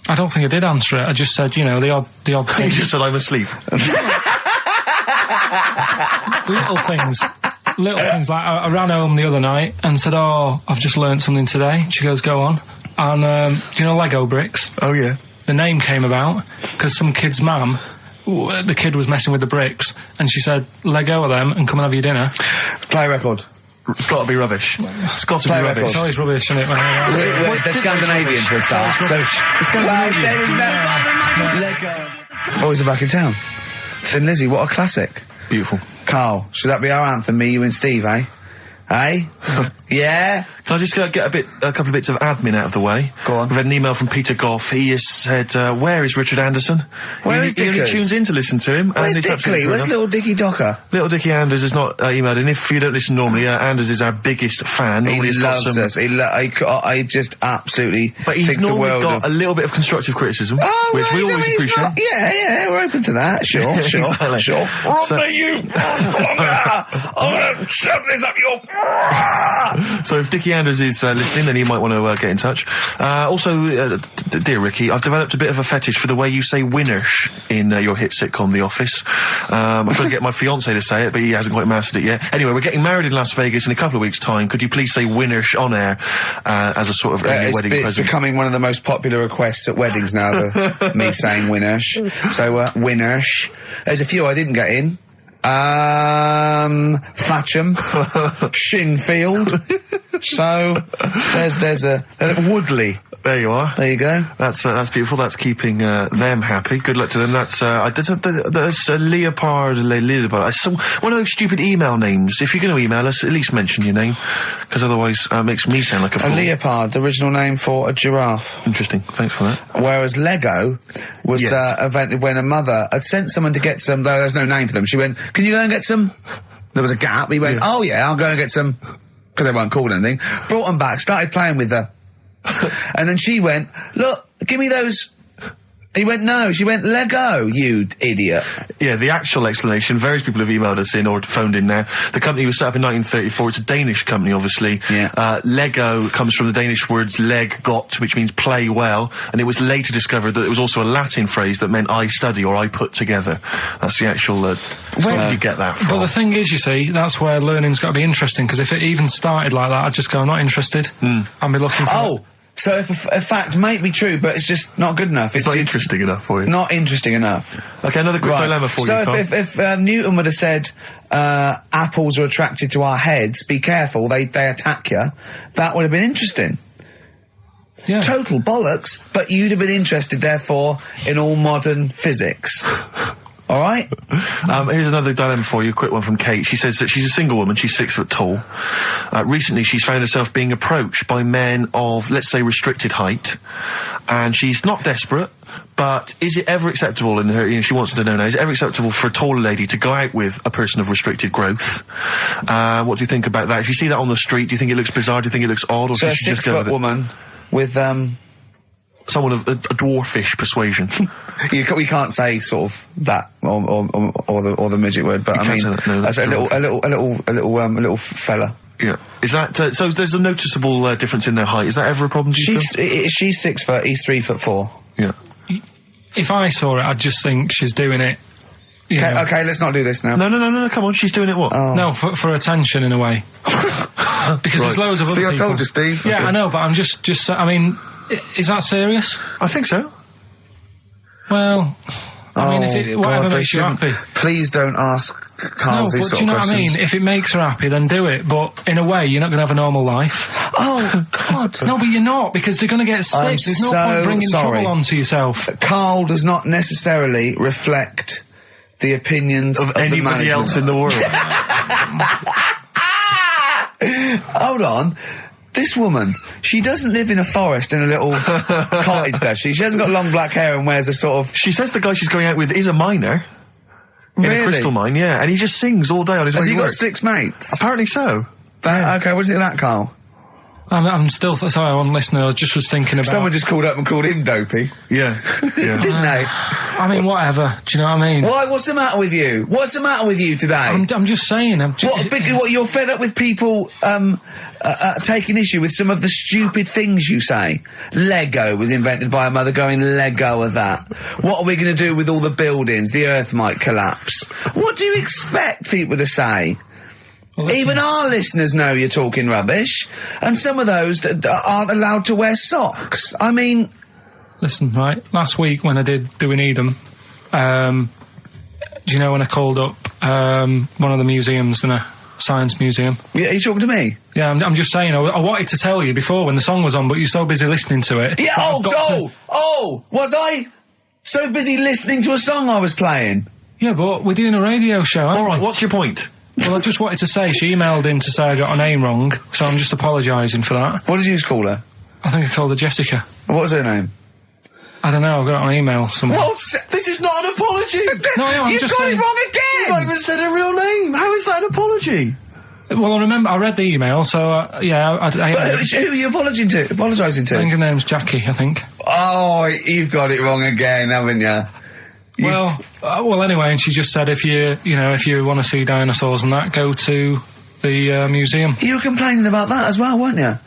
I don't think I did answer it. I just said, you know, the odd thing. You just said I'm asleep. Little things like I ran home the other night and said, oh, I've just learnt something today. She goes, go on. And do you know Lego bricks? Oh yeah. The name came about because some kid's mum, the kid was messing with the bricks, and she said, let go of them and come and have your dinner. Play record. It's got to be rubbish. It's got to be rubbish. It's always rubbish, isn't it? They're Scandinavian for a start. So Scandinavian. Boys are back in town. Thin Lizzy, what a classic. Beautiful. Carl, should that be our anthem? Me, you, and Steve, eh? Eh? Yeah? Can I just get a couple of bits of admin out of the way? Go on. We've had an email from Peter Goff. He has said, where is Richard Anderson? Where is He only tunes in to listen to him. Where's Dickley? Where's little Dicky Docker? Little Dicky Anders has not emailed in. If you don't listen normally, Anders is our biggest fan. He loves us. I just absolutely But he's thinks the normally world got of... a little bit of constructive criticism, which we always appreciate. Yeah, we're open to that. Sure. Exactly. Sure. So, you! I'm gonna shove this up your... So if Dickie Anders is listening, then he might want to get in touch. Also, dear Ricky, I've developed a bit of a fetish for the way you say winners in your hit sitcom The Office. I'm trying to get my fiancé to say it, but he hasn't quite mastered it yet. Anyway, we're getting married in Las Vegas in a couple of weeks' time. Could you please say winners on air as a sort of wedding present? It's becoming one of the most popular requests at weddings now, me saying winners. So, winners. There's a few I didn't get in. Thatcham, Shinfield. So there's a Woodley. There you are. There you go. That's beautiful. That's keeping them happy. Good luck to them. That's a leopard. It's one of those stupid email names. If you're going to email us, at least mention your name, because otherwise it makes me sound like a fool. A leopard, the original name for a giraffe. Interesting. Thanks for that. Whereas Lego was invented when a mother had sent someone to get some. Though there's no name for them. She went, "Can you go and get some?" There was a gap. He went, "Oh yeah, I'll go and get some," because they weren't called anything. Brought them back. Started playing with her. And then she went, look, give me those. He went, no. She went, Lego, you idiot. Yeah, the actual explanation, various people have emailed us in or phoned in now. The company was set up in 1934. It's a Danish company, obviously. Yeah. Lego comes from the Danish words leg got, which means play well, and it was later discovered that it was also a Latin phrase that meant I study or I put together. That's the actual, where did you get that from? But the thing is, you see, that's where learning's got to be interesting, because if it even started like that, I'd just go, I'm not interested. I'd be looking for... So if a fact might be true, but it's just not good enough. It's not interesting enough for you. Not interesting enough. Okay, another quick dilemma for you, Carl. So if Newton would have said, apples are attracted to our heads, be careful, they attack you, that would have been interesting. Yeah. Total bollocks, but you'd have been interested, therefore, in all modern physics. All right. Here's another dilemma for you, a quick one from Kate. She says that she's a single woman, she's 6 foot tall. Recently she's found herself being approached by men of, let's say, restricted height. And she's not desperate, but is it ever acceptable in her, she wants to know now, is it ever acceptable for a taller lady to go out with a person of restricted growth? What do you think about that? If you see that on the street, do you think it looks bizarre, do you think it looks odd, or so should she just go with it? So a 6 foot woman with, someone of a dwarfish persuasion. We can't say sort of that or the midget word, but I mean, that's a little fella. Yeah. Is that so? There's a noticeable difference in their height. Is that ever a problem? She's 6 foot. He's 3'4". Yeah. If I saw it, I'd just think she's doing it. Okay, let's not do this now. No, come on, she's doing it what? Oh. No, for attention in a way. Because there's loads of other people. I told you, Steve. Yeah, okay. I know, but I'm just I mean, Is that serious? I think so. Well, I mean, if whatever makes you happy. Please don't ask Karl these sort of questions. Do you know what I mean? If it makes her happy, then do it. But in a way, you're not going to have a normal life. Oh, God. No, but you're not, because they're going to get stitched. There's no point bringing trouble onto yourself. Karl does not necessarily reflect the opinions of anybody else in the world. Hold on. This woman, she doesn't live in a forest in a little cottage, does she? She hasn't got long black hair and wears a sort of... She says the guy she's going out with is a miner. Really? In a crystal mine, yeah. And he just sings all day on his way to work. Has he got 6 mates? Apparently so. Okay, what do you think of that, Karl? I'm still... Sorry, I wasn't listening. I was thinking about... Someone just called up and called him dopey. Yeah. Didn't they? I mean, whatever. Do you know what I mean? Why? What's the matter with you? What's the matter with you today? I'm just saying. What, you're fed up with people taking issue with some of the stupid things you say? Lego was invented by a mother going, Lego of that. What are we going to do with all the buildings? The earth might collapse. What do you expect people to say? Well, even our listeners know you're talking rubbish, and some of those aren't allowed to wear socks. I mean... Listen, right, last week when I did Do We Need 'Em, do you know when I called up one of the museums in a science museum? Yeah, are you talking to me? Yeah, I'm just saying, I wanted to tell you before when the song was on, but you're so busy listening to it. Yeah, was I so busy listening to a song I was playing? Yeah, but we're doing a radio show, aren't we? Alright, what's your point? Well, I just wanted to say, she emailed in to say I got her name wrong, so I'm just apologising for that. What did you call her? I think I called her Jessica. What was her name? I don't know, I've got it on email somewhere. This is not an apology! No, I'm just saying... You've got it wrong again! You've not even said her real name! How is that an apology? Well, I remember, I read the email, so, yeah, But who are you apologising to? I think her name's Jackie, I think. Oh, you've got it wrong again, haven't you? Well, anyway, and she just said if you want to see dinosaurs and that, go to the museum. You were complaining about that as well, weren't you?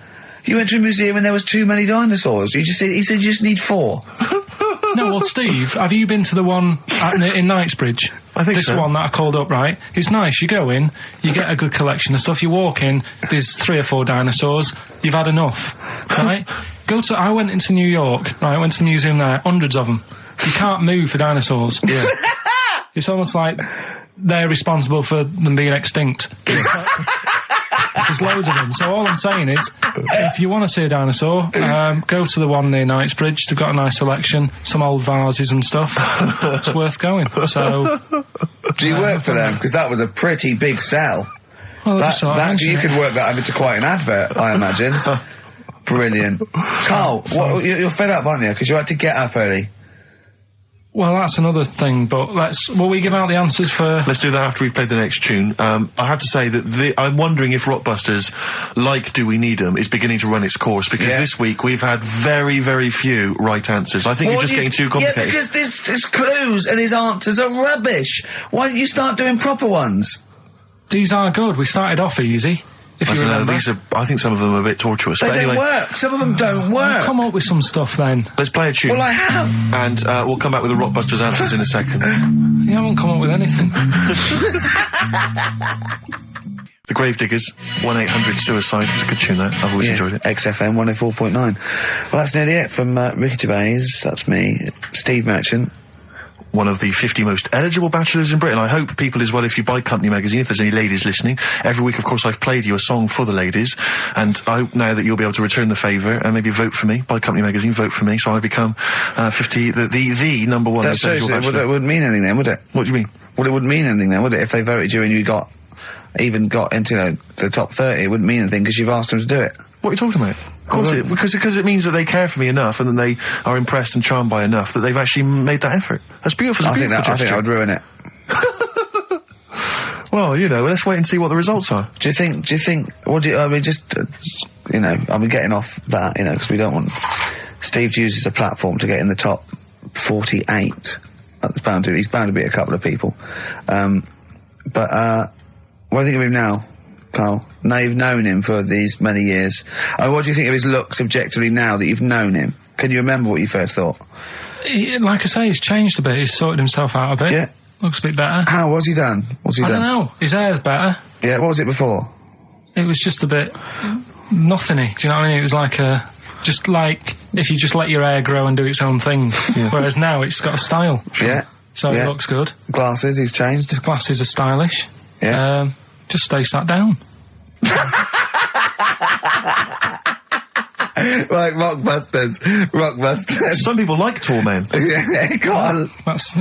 You went to a museum and there was too many dinosaurs. He said you just need 4. No, well, Steve, have you been to the one in Knightsbridge? I think this one that I called up, right? It's nice. You go in, you get a good collection of stuff. You walk in, there's 3 or 4 dinosaurs. You've had enough, right? I went into New York, right? I went to the museum there, hundreds of them. You can't move for dinosaurs. Yeah. It's almost like they're responsible for them being extinct. There's loads of them. So all I'm saying is, if you want to see a dinosaur, go to the one near Knightsbridge. They've got a nice selection, some old vases and stuff. It's worth going. So, do you work for them? Because that was a pretty big sell. Well, you could work that into quite an advert, I imagine. Brilliant. Karl, you're fed up, aren't you? Because you had to get up early. Well, that's another thing, but will we give out the answers for... Let's do that after we've played the next tune. I have to say that I'm wondering if Rockbusters, like Do We Need 'Em, is beginning to run its course, because this week we've had very, very few right answers. I think you're just getting too complicated. Yeah, because his clues and his answers are rubbish. Why don't you start doing proper ones? These are good. We started off easy. If you remember. I think some of them are a bit tortuous. They but anyway, don't work. Some of them don't work. Come up with some stuff then. Let's play a tune. Well, I have. And we'll come back with the Rockbusters answers in a second. You haven't come up with anything. The Gravediggers, 1-800-SUICIDE. It's a good tune, that. I've always enjoyed it. XFM 104.9. Well, that's nearly it from Ricky Gervais. That's me, Steve Merchant. One of the 50 most eligible bachelors in Britain. I hope people as well, if you buy Company magazine, if there's any ladies listening, every week, of course, I've played you a song for the ladies, and I hope now that you'll be able to return the favour and maybe vote for me. Buy Company magazine, vote for me, so I become 50, the number one most eligible bachelor. That wouldn't mean anything then, would it? What do you mean? Well, it wouldn't mean anything then, would it? If they voted you and you got into the top 30, it wouldn't mean anything because you've asked them to do it. What are you talking about? Of course because it means that they care for me enough and that they are impressed and charmed by enough that they've actually made that effort. That's beautiful. I think that would ruin it. Well, let's wait and see what the results are. Do you think, getting off that, because we don't want Steve to use as a platform to get in the top 48. He's bound to be a couple of people. But what do you think of him now, Karl? Now you've known him for these many years. What do you think of his looks objectively now that you've known him? Can you remember what you first thought? Like I say, he's changed a bit. He's sorted himself out a bit. Yeah. Looks a bit better. How? What's he done? I don't know. His hair's better. Yeah, what was it before? It was just a bit nothing-y. Do you know what I mean? It was like just like if you just let your hair grow and do its own thing. Whereas now it's got a style. Yeah. So it looks good. Glasses, he's changed. His glasses are stylish. Yeah. Just stay sat down. Like Rockbusters. Some people like tall men. Yeah, go on. That's,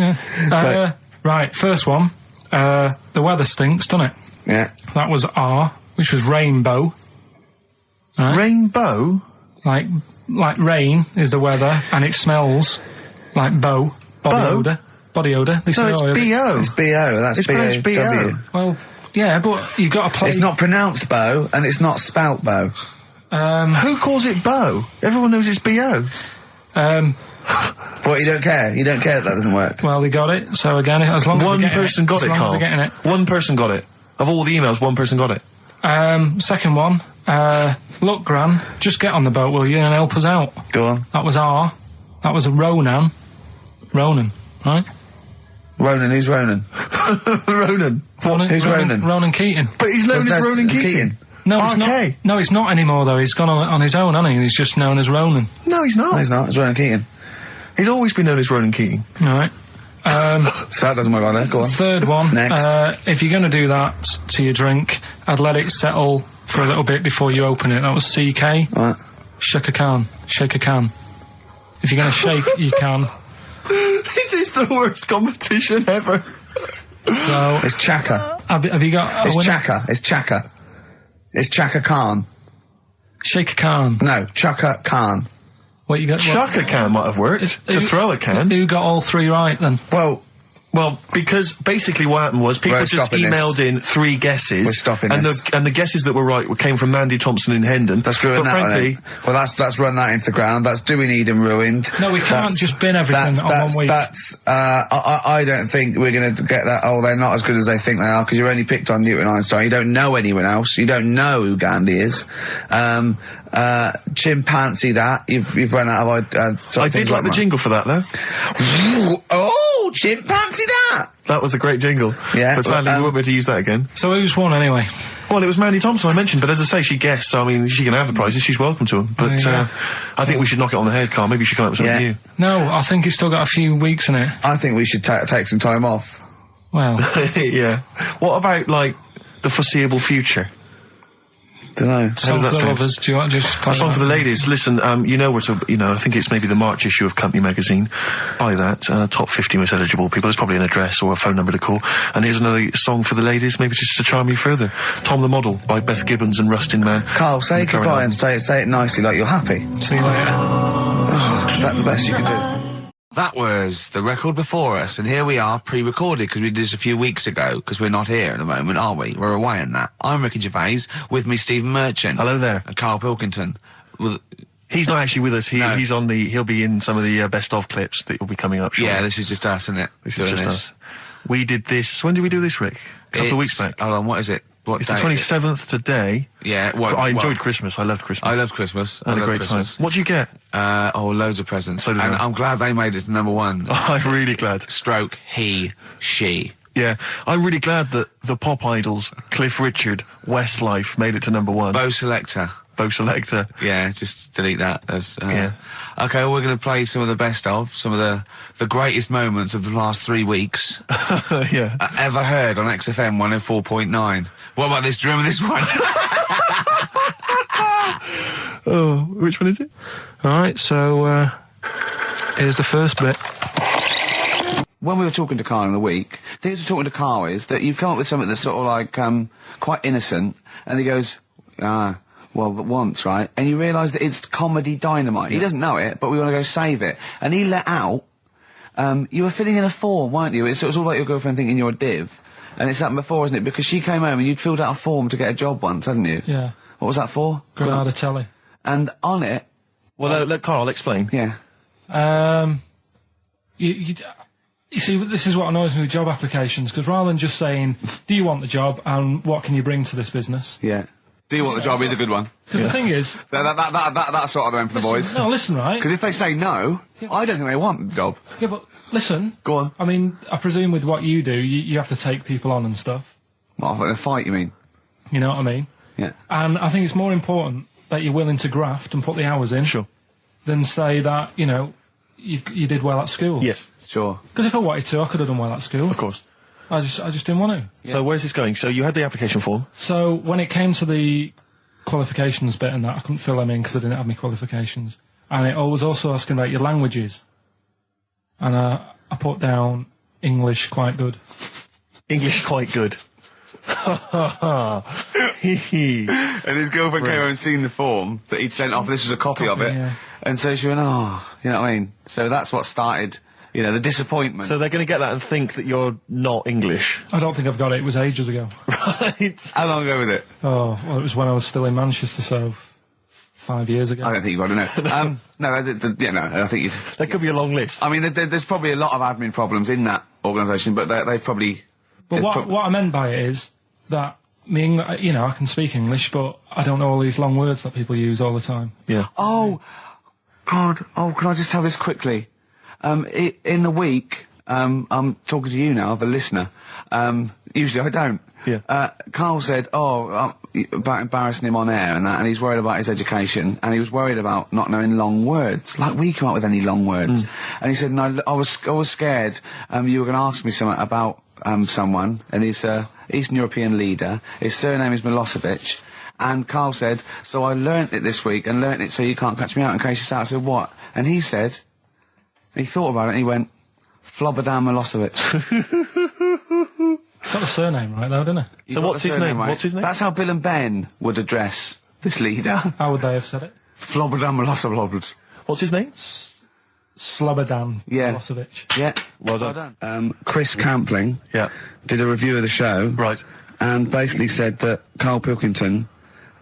right, first one. The weather stinks, doesn't it? Yeah. That was R, which was rainbow. Right? Rainbow? Like rain is the weather, and it smells like body odour. Body odour. No, it's B-O. It's B-O, that's It's pronounced B-O-W. B-O. Well, yeah, but you've got to play... It's not pronounced bow, and it's not spout bow. Who calls it bow? Everyone knows it's B-O. What, you don't care? You don't care that doesn't work? Well, they got it, so again, as long as One person got it, Karl. As long as they're getting it. One person got it. Of all the emails, one person got it. Second one, look, Gran, just get on the boat, will you, and help us out. Go on. That was R. That was a Ronan, right? Ronan, who's Ronan? Ronan. Who's Ronan? Ronan Keating. But he's known as Ronan Keating. No, it's RK. not. No, it's not anymore, though. He's gone on his own, hasn't he? He's just known as Ronan. No, he's not. No, he's not. It's Ronan Keating. He's always been known as Ronan Keating. Alright. So that doesn't work like that. Go on. Third one. Next. If you're going to do that to your drink, I'd let it settle for a little bit before you open it. That was CK. Right. Shake a can. Shake a can. If you're going to shake, you can. This is the worst competition ever. So... It's Chaka. Have you got... It's Chaka. It's Chaka. It's Chaka Khan. Shake a can. No, Chaka Khan. What you got? Chuck a can might have worked. To throw a can. Who got all three right, then? Well, because basically what happened was people just emailed in 3 guesses. We're stopping this. And the guesses that were right came from Mandy Thompson in Hendon. That's ruined but that, frankly, well, that's run that into the ground. That's doing Eden ruined. No, we can't just bin everything on 1 week. I don't think we're going to get that, they're not as good as they think they are, because you only picked on Newton Einstein. You don't know anyone else. You don't know who Gandhi is. Chimpanzee that. You've run out of I did like the jingle for that, though. Oh, chimpanzee that! That was a great jingle. Yeah. But sadly, we won't be able to use that again. So who's won, anyway? Well, it was Mandy Thompson I mentioned, but as I say, she guessed, so I mean, she can have the prizes, she's welcome to them. But, I think we should knock it on the head, Karl. Maybe you should come up with something new. No, I think it's still got a few weeks in it. I think we should take some time off. Well. Yeah. What about, like, the foreseeable future? Dunno. Song for the lovers, do you want to just play A song that? for the ladies. Listen, I think it's maybe the March issue of Company Magazine. Buy that. Top 50 most eligible people. There's probably an address or a phone number to call. And here's another song for the ladies, maybe just to charm you further. Tom the Model by Beth Gibbons and Rustin Man. Karl, say goodbye and say it nicely, like you're happy. See you later. Oh, is that the best you can do? That was the record before us, and here we are, pre-recorded, because we did this a few weeks ago, because we're not here at the moment, are we? We're away on that. I'm Ricky Gervais, with me Stephen Merchant. Hello there. And Karl Pilkington. He's not actually with us. He'll be in some of the best of clips that will be coming up shortly. Yeah, this is just us, isn't it? This is just us. We did this, when did we do this, Rick? A couple of weeks back. Hold on, what is it? It's the 27th today. Yeah. I enjoyed Christmas. I loved Christmas. I loved Christmas. I had a great time. What did you get? Loads of presents. So did and I. I'm glad they made it to number 1. Oh, I'm really glad. Stroke, he, she. Yeah, I'm really glad that the pop idols, Cliff Richard, Westlife, made it to number 1. Bo Selector. Yeah, just delete that. Yeah. Okay, well, we're going to play some of the best of, some of the greatest moments of the last 3 weeks. Yeah. Ever heard on XFM 104.9. What about this? Do you remember this one? Oh, which one is it? Alright, so, here's the first bit. When we were talking to Karl in the week, the things we're talking to Karl is that you come up with something that's sort of like, quite innocent, and he goes, once, right? And you realise that it's comedy dynamite. He doesn't know it, but we want to go save it. And he let out, you were filling in a form, weren't you? It was all like your girlfriend thinking you're a div. And it's happened before, isn't it? Because she came home and you'd filled out a form to get a job once, hadn't you? Yeah. What was that for? Granada Telly. And on it... Well, let Karl explain. Yeah. You see, this is what annoys me with job applications, because rather than just saying, do you want the job and what can you bring to this business? Yeah. Do you want the job is a good one. Because the thing is... That's sort of the one for the boys. No, listen, right? Because if they say no, I don't think they want the job. Yeah, but listen. Go on. I mean, I presume with what you do, you have to take people on and stuff. What, in a fight, you mean? You know what I mean? Yeah. And I think it's more important that you're willing to graft and put the hours in, Sure. than say that, you know, you did well at school. Yes. Sure. Because if I wanted to, I could have done well at school. Of course. I just didn't want to. So where's this going? So you had the application form. So when it came to the qualifications bit and that, I couldn't fill them in because I didn't have my qualifications. And it was also asking about your languages. And I put down English quite good. English quite good. And his girlfriend came over and seen the form that he'd sent off. This was a copy of it. Yeah. And so she went, oh, you know what I mean? So that's what started, you know, the disappointment. So they're going to get that and think that you're not English. I don't think I've got it. It was ages ago. Right. How long ago was it? Oh, well, it was when I was still in Manchester, so 5 years ago. I don't think you've got to know. No, I think you'd... That could be a long list. I mean, there's probably a lot of admin problems in that organisation, but they probably... But what I meant by it is that you know, I can speak English, but I don't know all these long words that people use all the time. Yeah. Oh, God. Oh, can I just tell this quickly? In the week, I'm talking to you now, the listener. Usually I don't. Yeah. Karl said, about embarrassing him on air and that, and he's worried about his education, and he was worried about not knowing long words. Like, we come up with any long words. And he said, no, I was scared, you were going to ask me something about, someone, and he's a Eastern European leader. His surname is Milosevic. And Karl said, so I learnt it this week, and learnt it so you can't catch me out in case you start. I said, what? And he said, he thought about it, and he went, Flobodan Milosevic. Got the surname right, though, didn't it? So what's his name? Right? What's his name? That's how Bill and Ben would address this leader. How would they have said it? Flobodan Milosevic. What's his name? Slobodan Yeah. Milosevic. Yeah. Well done. Chris Campling Yeah. did a review of the show. Right. And basically said that Karl Pilkington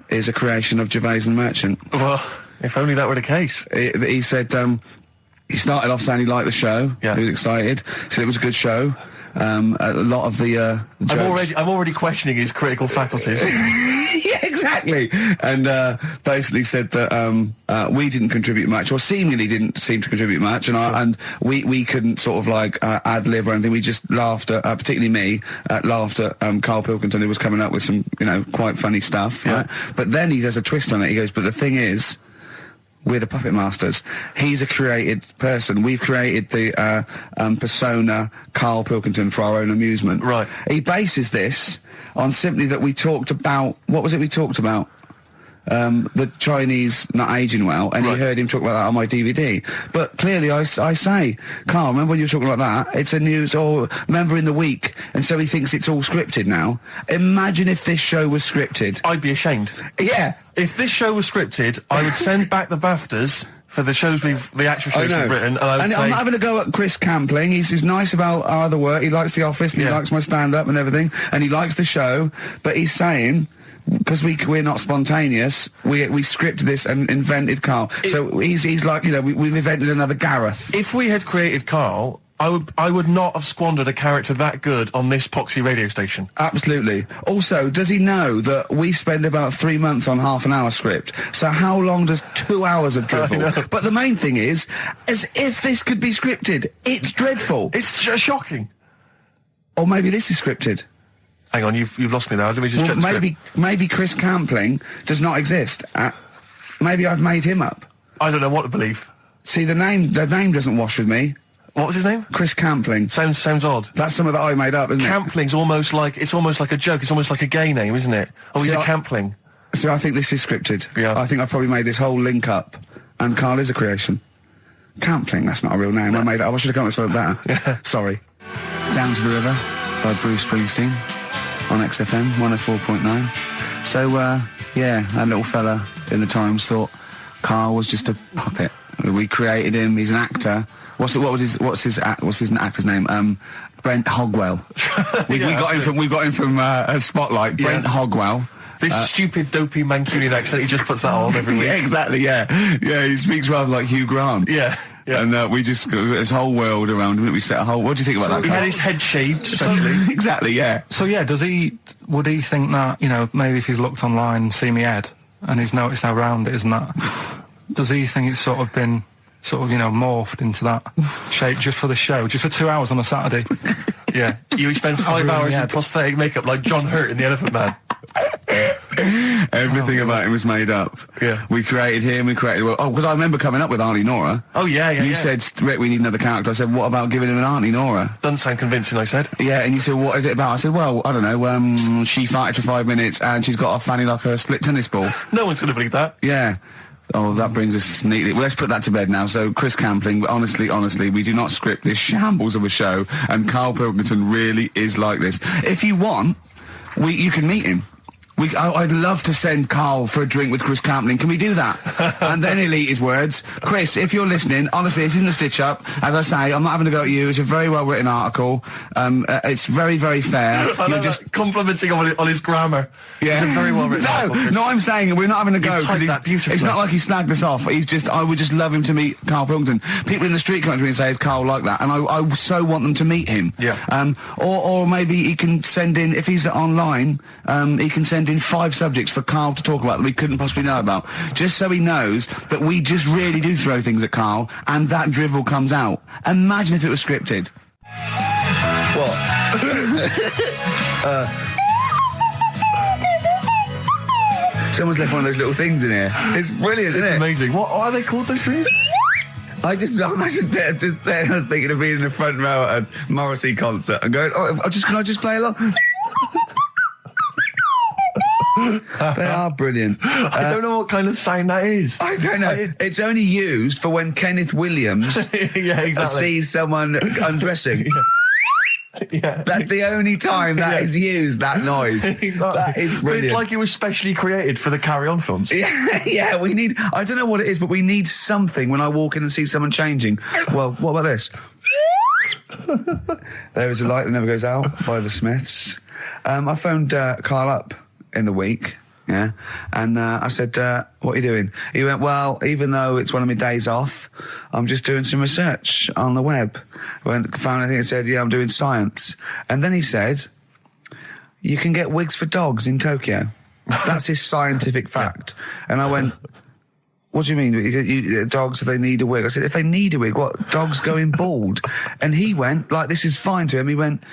is a creation of Gervais and Merchant. Well, if only that were the case. He said, he started off saying he liked the show. Yeah. He was excited. Said it was a good show. A lot of the jokes... I'm already questioning his critical faculties. Yeah, exactly. And basically said that we didn't contribute much, or seemingly didn't seem to contribute much, and we couldn't sort of like ad lib or anything. We just laughed at, particularly me, laughed at Karl Pilkington, who was coming up with some, you know, quite funny stuff. Yeah. Right? But then he does a twist on it. He goes, but the thing is, we're the puppet masters. He's a created person. We've created the persona Karl Pilkington for our own amusement. Right. He bases this on simply that we talked about... What was it we talked about? The Chinese not aging well, and Right. he heard him talk about that on my DVD. But clearly I say, Karl, remember when you were talking like that? It's a news, or remember in the week, and so he thinks it's all scripted now. Imagine if this show was scripted. I'd be ashamed. Yeah. If this show was scripted, I would send back the BAFTAs for the actual shows we've written, and I would say... I'm not having a go at Chris Campling. He's nice about our other work. He likes The Office, and he Yeah. likes my stand-up and everything, and he likes the show, but he's saying... Because we're not spontaneous, we scripted this and invented Karl. So he's like, you know, we've invented another Gareth. If we had created Karl, I would not have squandered a character that good on this poxy radio station. Absolutely. Also, does he know that we spend about 3 months on half an hour script? So how long does 2 hours of I know. drivel? But the main thing is, as if this could be scripted, it's dreadful. It's shocking. Or maybe this is scripted. Hang on, you've lost me there. Let me just check the script. Maybe Chris Campling does not exist. Maybe I've made him up. I don't know what to believe. See, the name doesn't wash with me. What was his name? Chris Campling. Sounds odd. That's something that I made up, isn't it? Campling's almost like a joke. It's almost like a gay name, isn't it? Oh, he's See, a Campling. So I think this is scripted. Yeah. I think I've probably made this whole link up, and Karl is a creation. Campling, that's not a real name. I made it up. I should have come up with something better. Yeah. Sorry. Down to the River by Bruce Springsteen on XFM 104.9. So, yeah, that little fella in the Times thought Karl was just a puppet. We created him. He's an actor. What's his actor's name? Brent Hogwell. we got him from Spotlight. Yeah. Brent Hogwell. This stupid, dopey Mancunian accent, he just puts that on every week. Yeah, exactly, yeah. Yeah, he speaks rather like Hugh Grant. Yeah, yeah. And we just got this whole world around him. We set a whole... What do you think about that? He had his head shaved, especially. Exactly, yeah. So yeah, would he think that, you know, maybe if he's looked online and seen me head, and he's noticed how round it is and that, does he think it's sort of been, you know, morphed into that shape just for the show, just for 2 hours on a Saturday? Yeah. You spend 5 hours in prosthetic makeup like John Hurt in The Elephant Man. Everything about him was made up. Yeah. We created him, we created... Oh, because I remember coming up with Auntie Nora. Oh, yeah. You said, Rick, we need another character. I said, what about giving him an Auntie Nora? Doesn't sound convincing, I said. Yeah, and you said, what is it about? I said, well, I don't know, she farted for 5 minutes and she's got a fanny like a split tennis ball. No one's going to believe that. Yeah. Oh, that brings us neatly... Well, let's put that to bed now. So, Chris Campling, honestly, we do not script this shambles of a show, and Karl Pilkington really is like this. If you want, you can meet him. I'd love to send Karl for a drink with Chris Campling. Can we do that? And then he'll eat his words. Chris, if you're listening, honestly, this isn't a stitch-up. As I say, I'm not having to go at you. It's a very well-written article. It's very, very fair. I know just complimenting on his grammar. Yeah. It's a very well-written article. No, I'm saying we're not having to go because it's not like he snagged us off. I would just love him to meet Karl Pilkington. People in the street come to me and say, is Karl like that? And I so want them to meet him. Yeah. Or maybe he can send in, if he's online, he can send in 5 subjects for Karl to talk about that we couldn't possibly know about, just so he knows that we just really do throw things at Karl and that drivel comes out. Imagine if it was scripted. What? Someone's left one of those little things in here. It's brilliant, isn't it? It's amazing. What are they called, those things? I imagine they're just there. I was thinking of being in the front row at a Morrissey concert and going, can I just play along? They are brilliant. I don't know what kind of sound that is. I don't know. It's only used for when Kenneth Williams yeah, exactly. sees someone undressing. Yeah. That's the only time that is used, that noise. Exactly. That is brilliant. But it's like it was specially created for the Carry On films. Yeah, we need... I don't know what it is, but we need something when I walk in and see someone changing. Well, what about this? There is a light that never goes out by the Smiths. I phoned Karl up in the week, yeah, and I said, what are you doing? He went, well, even though it's one of my days off, I'm just doing some research on the web. Found anything that said, yeah, I'm doing science. And then he said, you can get wigs for dogs in Tokyo. That's his scientific fact. And I went, what do you mean? Dogs, if they need a wig? I said, if they need a wig, what? Dogs going bald? And he went, like, this is fine to him. He went,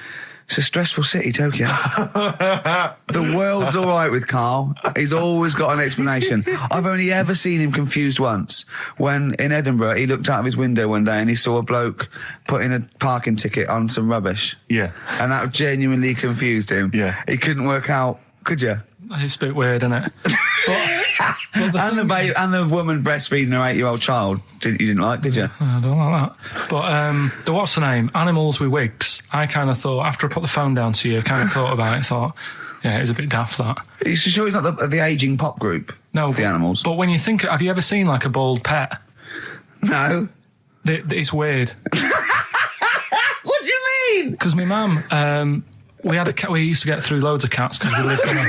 it's a stressful city, Tokyo. The world's all right with Karl. He's always got an explanation. I've only ever seen him confused once. When in Edinburgh, he looked out of his window one day and he saw a bloke putting a parking ticket on some rubbish. Yeah. And that genuinely confused him. Yeah. He couldn't work out, could you? It's a bit weird, isn't it? And the woman breastfeeding her 8-year-old child, you didn't like, did you? I don't like that. But the what's the name? Animals with wigs. I kind of thought, after I put the phone down to you, I kind of thought about it, thought, yeah, it's a bit daft, that. Are you sure he's not the ageing pop group? No. The Animals? But when you think, have you ever seen like a bald pet? No. It's weird. What do you mean? Because my mum, we had a cat, we used to get through loads of cats because we lived on a...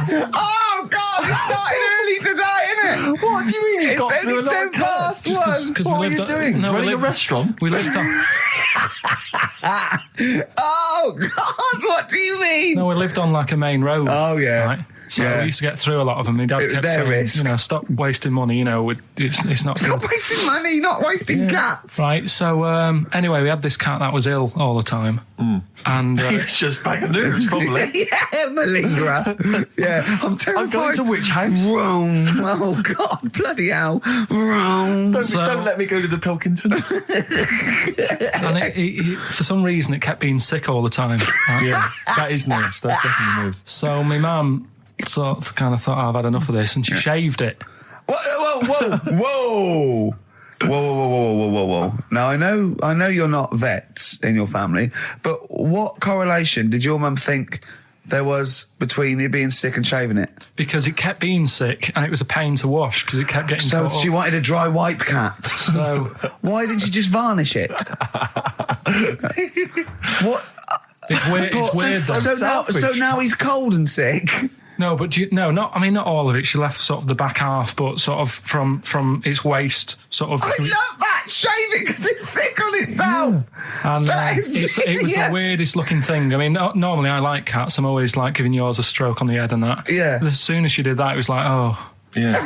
Oh, God, it started early today, innit? What do you mean you got through a lot of cats? Just What were you doing? Running a restaurant? We lived on... Oh, God, what do you mean? No, we lived on like a main road. Oh, yeah. Right? So Yeah. we used to get through a lot of them. My dad It was kept their saying, risk. Stop wasting money, it's not Stop good. wasting money, not wasting cats. Right, so anyway, we had this cat that was ill all the time. And It's just bag of news, probably. Yeah, malingerer. Yeah, I'm terrified. I'm going to which house? Rome. Oh, God, bloody hell. Rome. Don't let me go to the Pilkingtons. and it, for some reason, it kept being sick all the time. Right? Yeah, that is news. That's definitely news. So my mum kind of thought, I've had enough of this, and she shaved it. Whoa. Whoa. Now, I know you're not vets in your family, but what correlation did your mum think there was between you being sick and shaving it? Because it kept being sick, and it was a pain to wash, because it kept getting So caught she up. wanted a dry wipe cat. So Why didn't she just varnish it? What? it's weird. It's weird. Though. So now he's cold and sick. No, but not all of it. She left sort of the back half, but sort of from its waist, sort of. I love that. Shave it because it's sick on itself. And That is it was the genius. weirdest looking thing. I mean, normally I like cats. I'm always like giving yours a stroke on the head and that. Yeah. But as soon as she did that, it was like, oh, Yeah.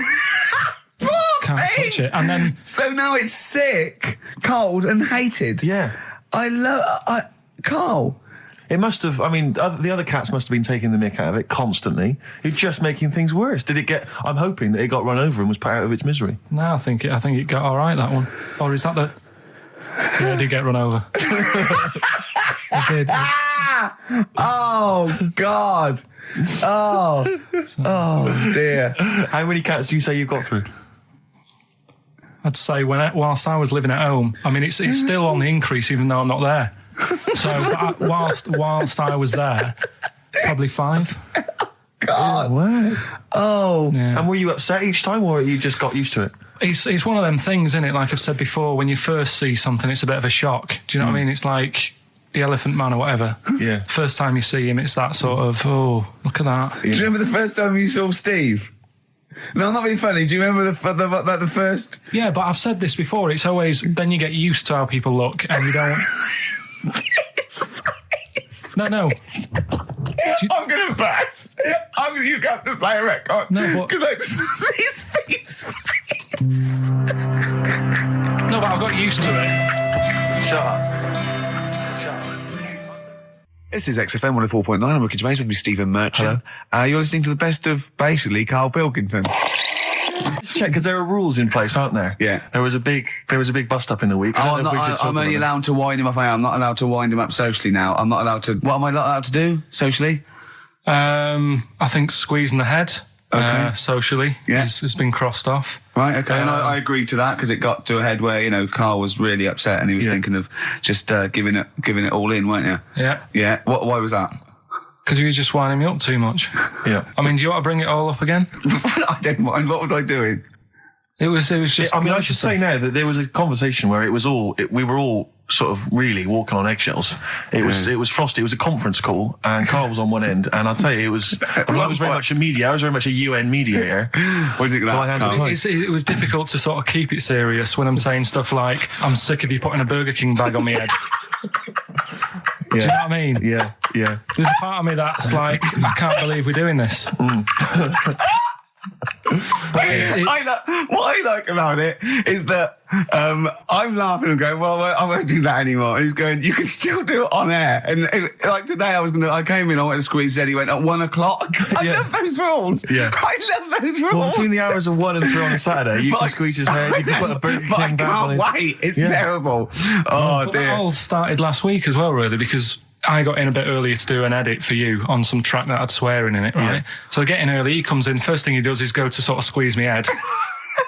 can't touch it. And then So now it's sick, cold, and hated. Yeah. Karl. It must have, I mean, the other cats must have been taking the mick out of it constantly. It's just making things worse. Did it get, I'm hoping that it got run over and was put out of its misery. No, I think it got all right, that one. Or is that the... Yeah, it did get run over. It did. Oh, God. Oh, dear. How many cats do you say you've got through? I'd say whilst I was living at home, I mean, it's still on the increase even though I'm not there. So whilst I was there, probably 5. God. Wow. Oh. Yeah. And were you upset each time, or you just got used to it? It's one of them things, isn't it? Like I've said before, when you first see something, it's a bit of a shock. Do you know what I mean? It's like the Elephant Man or whatever. Yeah. First time you see him, it's that sort of, oh, look at that. Do you remember the first time you saw Steve? No, I'm not being funny. Do you remember the first... Yeah, but I've said this before. It's always, then you get used to how people look and you don't... No. I'm going to burst. You have to play a record. No, but... Because I just see Steve's face. No, but I've got used to it. Shut up. This is XFM 104.9. I'm Ricky Gervais with me, Stephen Merchant. You're listening to the best of, basically, Karl Pilkington. Just check, because there are rules in place, aren't there? Yeah. There was a big bust up in the week. I'm only allowed to wind him up. I'm not allowed to wind him up socially now. I'm not allowed to... What am I not allowed to do socially? I think squeezing the head, socially, Yeah. has been crossed off. Right, okay. And I agreed to that because it got to a head where, you know, Karl was really upset and he was thinking of just giving it all in, weren't you? Yeah. Yeah. Why was that? Because you were just winding me up too much. Yeah. I mean, do you want to bring it all up again? I don't mind. What was I doing? It was just... I mean, I should say now that there was a conversation where we were all sort of really walking on eggshells. It was frosty. It was a conference call, and Karl was on one end. And I'll tell you, I was very much a media. I was very much a UN mediator. What do you think of that, Karl? It was difficult to sort of keep it serious when I'm saying stuff like, I'm sick of you putting a Burger King bag on my head. Do you know what I mean? Yeah. There's a part of me that's like, I can't believe we're doing this. What I like about it is that I'm laughing and going, well, I won't do that anymore. And he's going, you can still do it on air. And like today, I came in, I went to squeeze Eddie, went at 1 o'clock. I love those rules. Yeah. I love those rules. Well, between the hours of 1 and 3 on a Saturday, you can squeeze his head, you can put a Burger King bag on his... I can't wait. It's terrible. Oh, but dear. That all started last week as well, really, because I got in a bit earlier to do an edit for you on some track that had swearing in it, right? Yeah. So I get in early, he comes in, first thing he does is go to sort of squeeze me head.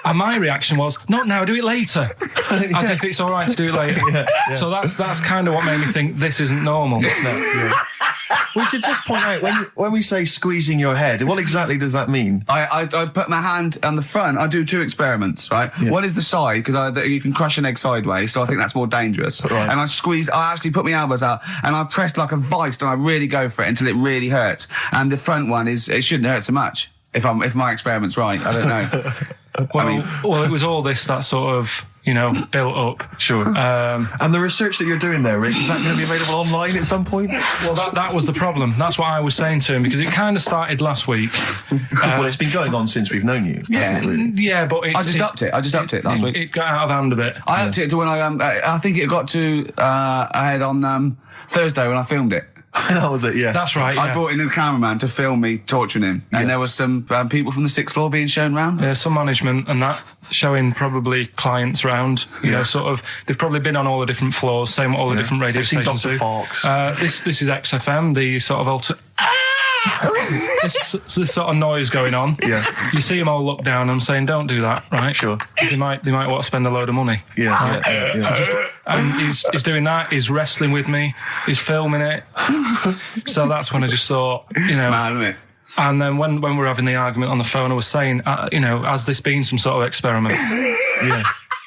And my reaction was, not now, do it later. As if it's all right to do it later. Yeah. So that's kind of what made me think this isn't normal. We should just point out, when we say squeezing your head, what exactly does that mean? I put my hand on the front. I do 2 experiments, right? Yeah. One is the side, because you can crush an egg sideways, so I think that's more dangerous. Right. And I actually put my elbows out, and I pressed like a vice, and I really go for it until it really hurts. And the front one it shouldn't hurt so much, if my experiment's right. I don't know. Well, it was all this that sort of, built up. Sure. And the research that you're doing there, Rick, is that going to be available online at some point? Well, that was the problem. That's what I was saying to him, because it kind of started last week. Well, it's been going on since we've known you. Yeah, really? Yeah, but I just upped it last week. It got out of hand a bit. I upped it to when I think it got to ahead on Thursday when I filmed it. That was it, yeah. That's right, yeah. I brought in a cameraman to film me torturing him. And there was some people from the 6th floor being shown round. Yeah, some management and that, showing probably clients round. Sort of, they've probably been on all the different floors, same what all the different radio stations do. Fox. This is XFM, the sort of this sort of noise going on. Yeah. You see them all look down and saying, don't do that, right? Sure. They might want to spend a load of money. Yeah. Right? Yeah. And he's doing that, he's wrestling with me, he's filming it. So that's when I just thought, It's mad, isn't it? And then when we were having the argument on the phone, I was saying, has this been some sort of experiment? Yeah.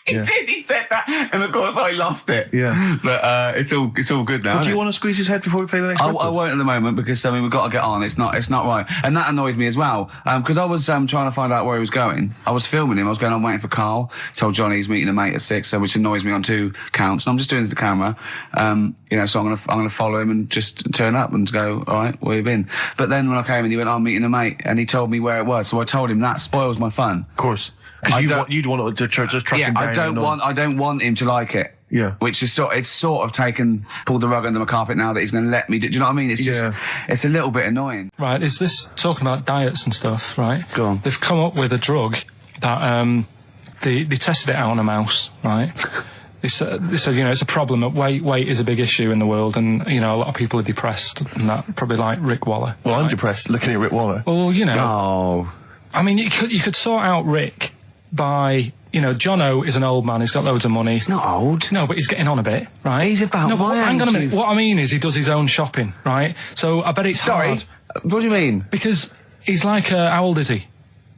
He did. He said that, and of course I lost it. Yeah, but it's all good now. Do you want to squeeze his head before we play the next record? I won't at the moment because we've got to get on. It's not right, and that annoyed me as well because I was trying to find out where he was going. I was filming him. I was going. I'm waiting for Karl. Told Johnny he's meeting a mate at 6, which annoys me on 2 counts. And I'm just doing it to the camera. So I'm gonna follow him and just turn up and go. All right, where you been? But then when I came in, he went, I'm meeting a mate, and he told me where it was. So I told him that spoils my fun. Of course. Because you'd want it to just track him down. I don't want him to like it. Yeah. Which is sort of pulled the rug under my carpet now that he's going to let me do you know what I mean? It's just, it's a little bit annoying. Right, is this talking about diets and stuff, right? Go on. They've come up with a drug that, they tested it out on a mouse, right? They said, it's a problem that weight is a big issue in the world, and, a lot of people are depressed, and that, probably like Rick Waller. Well, right? I'm depressed looking at Rick Waller. Well, Oh. I mean, you could sort out Rick by, Jono is an old man, he's got loads of money. He's not old. No, but he's getting on a bit, right? He's about no, but my hang on a age, minute. What I mean is he does his own shopping, right? So I bet it's Sorry? hard. What do you mean? Because he's like, how old is he?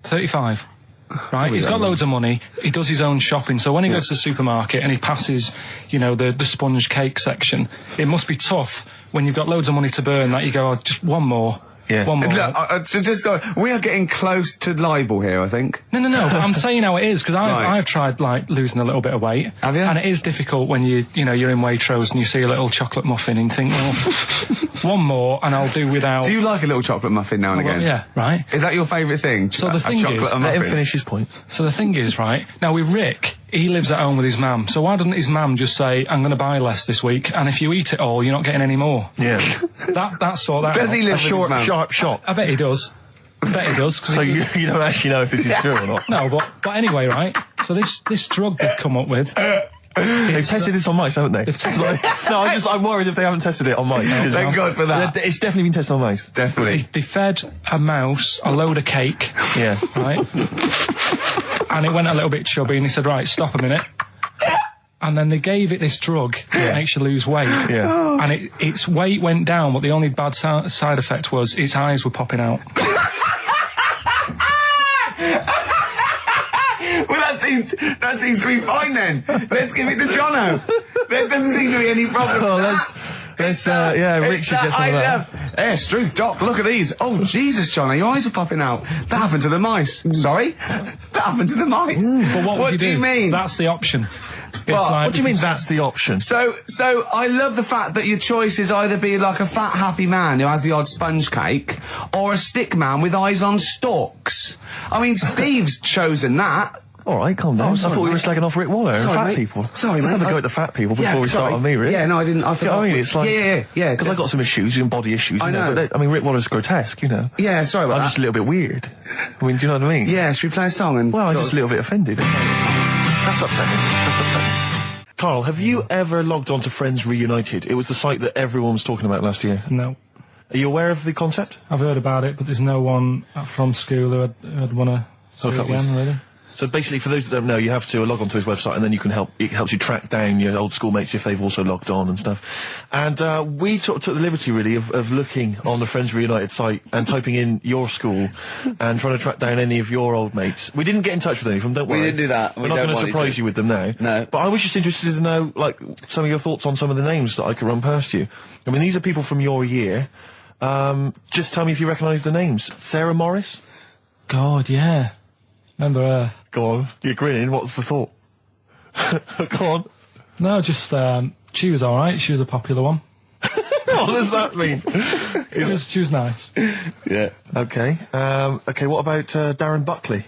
35. Right, he's got loads of money, he does his own shopping, so when he goes to the supermarket and he passes, the sponge cake section, it must be tough when you've got loads of money to burn that you go, just one more. Yeah. One more. Look, so just sorry, we are getting close to libel here, I think. No, but I'm saying how it is, because Right. I've tried, losing a little bit of weight. Have you? And it is difficult when you're in Waitrose and you see a little chocolate muffin and you think, well, one more and I'll do without... Do you like a little chocolate muffin now and again? Yeah, right. Is that your favourite thing? So the thing chocolate is- and Let him muffin? finish his point. So the thing is, right, now with Rick, he lives at home with his mum, so why doesn't his mum just say, I'm going to buy less this week, and if you eat it all, you're not getting any more? Yeah. That's sort that Does out. he live A with his short, mum? sharp shot. I bet he does. 'Cause So you don't actually know if this is true or not. No, but anyway, right, so this drug they've come up with... They've tested this on mice, haven't they? They've tested No, I'm worried if they haven't tested it on mice. because- Thank God for that. It's definitely been tested on mice. Definitely. They fed a mouse a load of cake, Yeah. right? And it went a little bit chubby, and he said, right, stop a minute. And then they gave it this drug that makes you lose weight. Yeah. And its weight went down, but the only bad side effect was its eyes were popping out. Well, that seems to be fine then. Let's give it to Jono. There doesn't seem to be any problem. Oh, Rick should get some of that. Yes, Struth, Doc, look at these. Oh, Jesus, Jono, your eyes are popping out. That happened to the mice. Sorry? That happened to the mice. But what do you mean? That's the option. What do you mean that's the option? So I love the fact that your choice is either be like a fat, happy man who has the odd sponge cake, or a stick man with eyes on stalks. I mean, Steve's chosen that. All right, calm down. I sorry, thought we were mate. slagging off Rick Waller and Sorry, fat mate. people. Sorry, Let's mate. have a go at the fat people before we start on me, Rick. Yeah, no, I didn't. I You know forgot. what I mean? It's like... Yeah. Because I got some issues and body issues. I you know. But Rick Waller's grotesque, Yeah, sorry about I'm that. just a little bit weird. I mean, do you know what I mean? Yeah, should we play a song and... Well, I'm sort just of- a little bit offended. That's upsetting. Karl, have you ever logged on to Friends Reunited? It was the site that everyone was talking about last year. No. Are you aware of the concept? I've heard about it, but there's no one from school who'd want to see it Hook up with. again, really. So basically, for those that don't know, you have to log on to his website, and then you can it helps you track down your old schoolmates if they've also logged on and stuff. And we took the liberty, really, of looking on the Friends Reunited site and typing in your school and trying to track down any of your old mates. We didn't get in touch with any of them, don't worry. didn't do that. We're We not don't going to want you surprise to. you with them now. No. But I was just interested to know, some of your thoughts on some of the names that I could run past you. I mean, these are people from your year. Just tell me if you recognise the names. Sarah Morris? God, yeah. Remember her? Go on. You're grinning. What's the thought? Go on. No, just, she was alright. She was a popular one. What does that mean? She was nice. Yeah. Okay. Okay, what about Darren Buckley?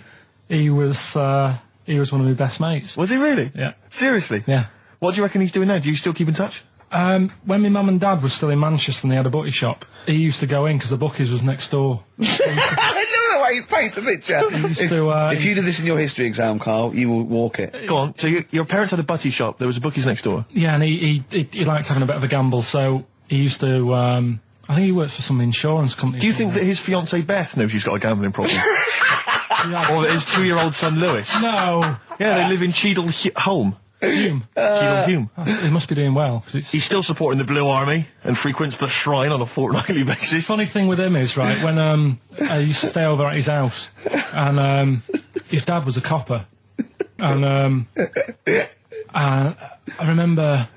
He was one of my best mates. Was he really? Yeah. Seriously? Yeah. What do you reckon he's doing now? Do you still keep in touch? When my mum and dad were still in Manchester and they had a butty shop, he used to go in because the Bucky's was next door. I know the way you paint a picture. If you did this in your history exam, Karl, you will walk it. Go on. So your parents had a butty shop. There was a bookies next door. Yeah, and he liked having a bit of a gamble, so he used to, I think he works for some insurance company. Do you think that his fiancée Beth knows he's got a gambling problem? Or that his 2-year-old son Lewis? No! Yeah, they live in Cheadle Home. Hume. Cheadle Hume. He must be doing well. 'Cause it's He's still supporting the Blue Army and frequents the shrine on a fortnightly basis. funny thing with him is, right, when I used to stay over at his house, and his dad was a copper, and I remember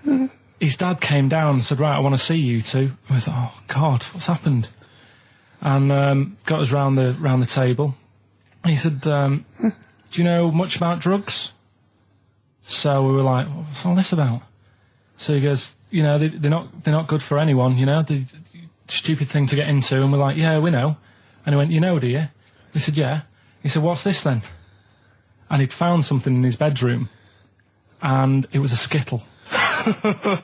his dad came down and said, right, I want to see you two. I was like, oh God, what's happened? And got us round the table. And he said, do you know much about drugs? So we were like, what's all this about? So he goes, you know, they're not good for anyone, you know, the stupid thing to get into. And we're like, yeah, we know. And he went, you know, do you? We said, yeah. He said, what's this then? And he'd found something in his bedroom, and it was a Skittle.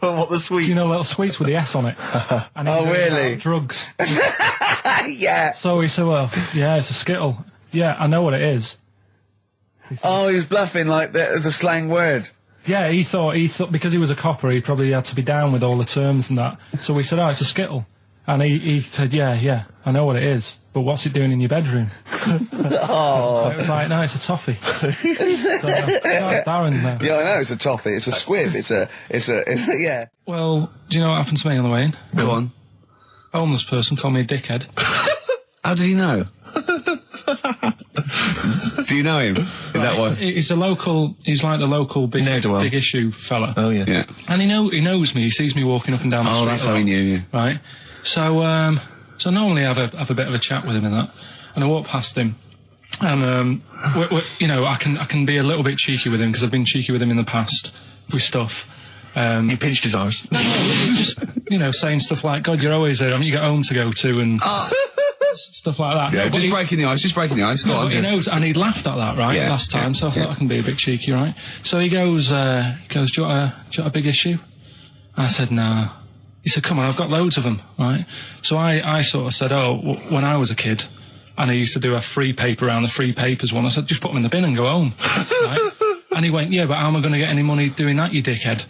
What, the sweet? You know, little sweets with the S on it. And Oh, really? Drugs. Yeah. So he said, well, yeah, it's a Skittle. Yeah, I know what it is. Oh, he was bluffing like that as a slang word. Yeah, he thought because he was a copper, he probably had to be down with all the terms and that. So we said, oh, it's a Skittle. And he said, yeah, I know what it is, but what's it doing in your bedroom? Oh. It was like, no, it's a toffee. So, Darren there. Yeah, I know, it's a toffee, it's a squib, it's a, yeah. Well, do you know what happened to me on the way in? Go on. A homeless person called me a dickhead. How did he know? Do you know him? Is that why? He's like the local big issue fella. Oh, yeah. Yeah. And he knows me, he sees me walking up and down the street. Oh, that's how he knew you. Right? So normally I have a bit of a chat with him and that. And I walk past him. And, you know, I can be a little bit cheeky with him, because I've been cheeky with him in the past with stuff. You pinched his arse. No, just, you know, saying stuff like, God, you're always there, I mean, you got home to go to, and stuff like that. Yeah, no, just breaking the ice, No, but he knows, and he'd laughed at that, right, last time, so I thought I can be a bit cheeky, right? So he goes, do you want a big issue? I said, nah. He said, come on, I've got loads of them, right? So I sort of said, when I was a kid, and I used to do a free paper around the free papers one, I said, just put them in the bin and go home, right? And he went, yeah, but how am I going to get any money doing that, you dickhead?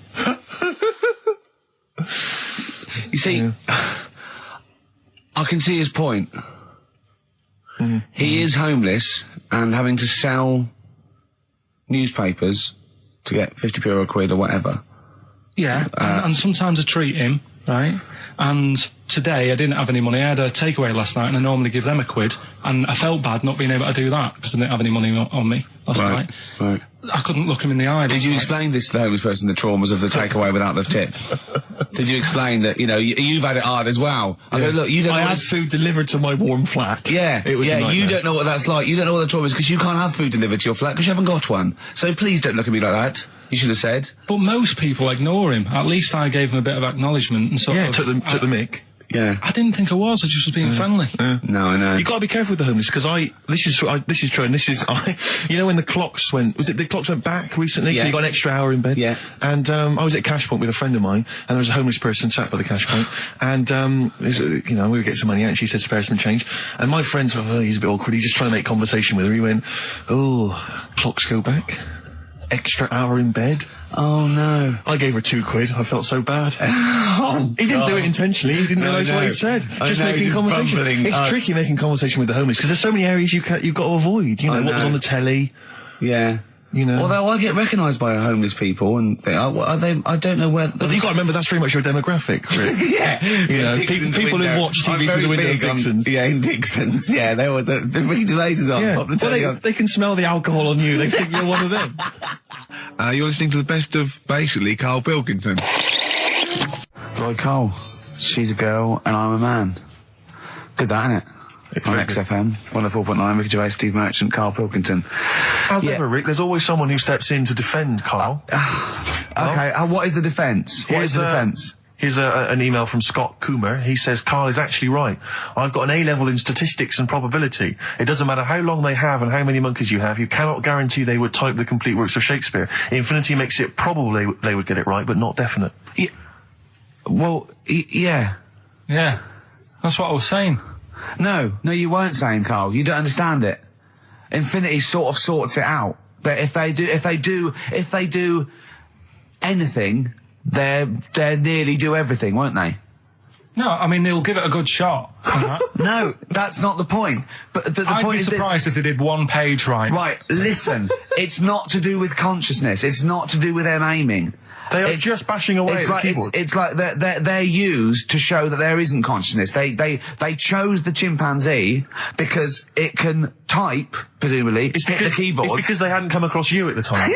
You see, I can see his point. He is homeless and having to sell newspapers to get 50p or a quid or whatever. Yeah, and sometimes I treat him, right? And today I didn't have any money. I had a takeaway last night, and I normally give them a quid, and I felt bad not being able to do that because I didn't have any money on me last night. Right. I couldn't look him in the eye. Did you explain this to the homeless person, the traumas of the takeaway without the tip? Did you explain that, you know, you've had it hard as well? I go, look, you don't I know had food delivered to my warm flat. Yeah, it was a nightmare. You don't know what that's like. You don't know what the trauma is because you can't have food delivered to your flat because you haven't got one. So please don't look at me like that. You should have said. But most people ignore him. At least I gave him a bit of acknowledgement and sort of... took the mic. Yeah. I didn't think I was. I just was being friendly. No, I know. You got to be careful with the homeless because this is true, and you know when the clocks went back recently, so you got an extra hour in bed. Yeah. And I was at Cash Point with a friend of mine, and there was a homeless person sat by the Cash Point, and you know, we would get some money out, and she said spare some change, and my friend thought, oh, he's a bit awkward. He's just trying to make conversation with her. He went, oh, clocks go back. Extra hour in bed. Oh no. I gave her 2 quid. I felt so bad. He didn't do it intentionally. He didn't realise what he said. Just making conversation. It's tricky making conversation with the homeless because there's so many areas you've got to avoid. You know, what was on the telly. Yeah. You know. Although I get recognised by homeless people and think, are they? I don't know where. But you got to remember that's very much your demographic, Rick. Yeah. You know, people who watch TV through the window of Dixon's. In Dixon's. Yeah, there was a Ricky Gervais on. Yeah. Well, they can smell the alcohol on you. They think you're one of them. You're listening to the best of, basically, Karl Pilkington. Like Karl, she's a girl and I'm a man. Good that, innit? On XFM, 104.9, Ricky Gervais, Steve Merchant, Karl Pilkington. As ever, Rick, there's always someone who steps in to defend Karl. Okay, what is the defence? What is the defence? Here's an email from Scott Coomer. He says, Karl is actually right. I've got an A-level in statistics and probability. It doesn't matter how long they have and how many monkeys you have. You cannot guarantee they would type the complete works of Shakespeare. Infinity makes it probable they would get it right, but not definite. Yeah. Well, yeah. Yeah. That's what I was saying. No, you weren't saying, Karl. You don't understand it. Infinity sort of sorts it out. That if they do anything, they nearly do everything, won't they? No, I mean, they'll give it a good shot. No, that's not the point. But the I'd point be is surprised if they did one page right. Right, listen. It's not to do with consciousness. It's not to do with them aiming. They are just bashing away at the keyboard. It's like they're used to show that there isn't consciousness. They chose the chimpanzee because it can type, presumably, hit the keyboard. It's because they hadn't come across you at the time.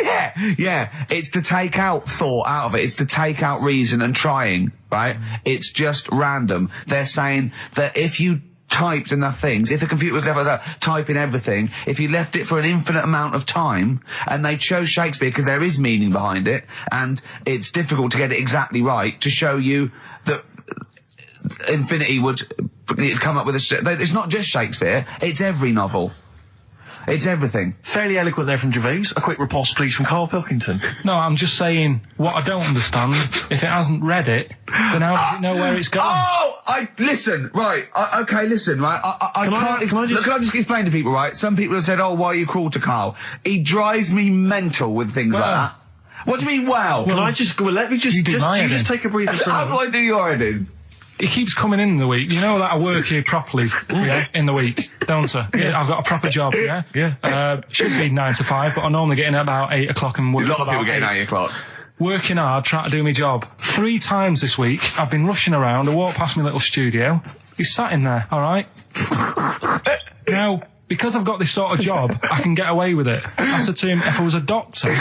Yeah. It's to take out thought out of it. It's to take out reason and trying, right? It's just random. They're saying that if you typed enough things, if the computer was left typing everything, if you left it for an infinite amount of time, and they chose Shakespeare because there is meaning behind it, and it's difficult to get it exactly right, to show you that Infinity would come up with it's not just Shakespeare, it's every novel. It's everything. Fairly eloquent there from Gervais. A quick riposte, please, from Karl Pilkington. No, I'm just saying, what I don't understand, if it hasn't read it, then how does it know where it's going? Listen, right, okay, listen, right, Can I just explain to people, right? Some people have said, oh, why are you cruel to Karl? He drives me mental with things like that. What do you mean, well? Can I just, let me just take a breather. How do I do your editing? He keeps coming in the week. You know that I work here properly, in the week, don't I? Yeah, I've got a proper job, yeah? Yeah. Should be 9 to 5, but I normally get in at about 8 o'clock and work A lot till of people about getting 8. 8 o'clock. Working hard, trying to do my job. 3 times this week, I've been rushing around. I walked past my little studio. He's sat in there, all right? Now, because I've got this sort of job, I can get away with it. I said to him, if I was a doctor,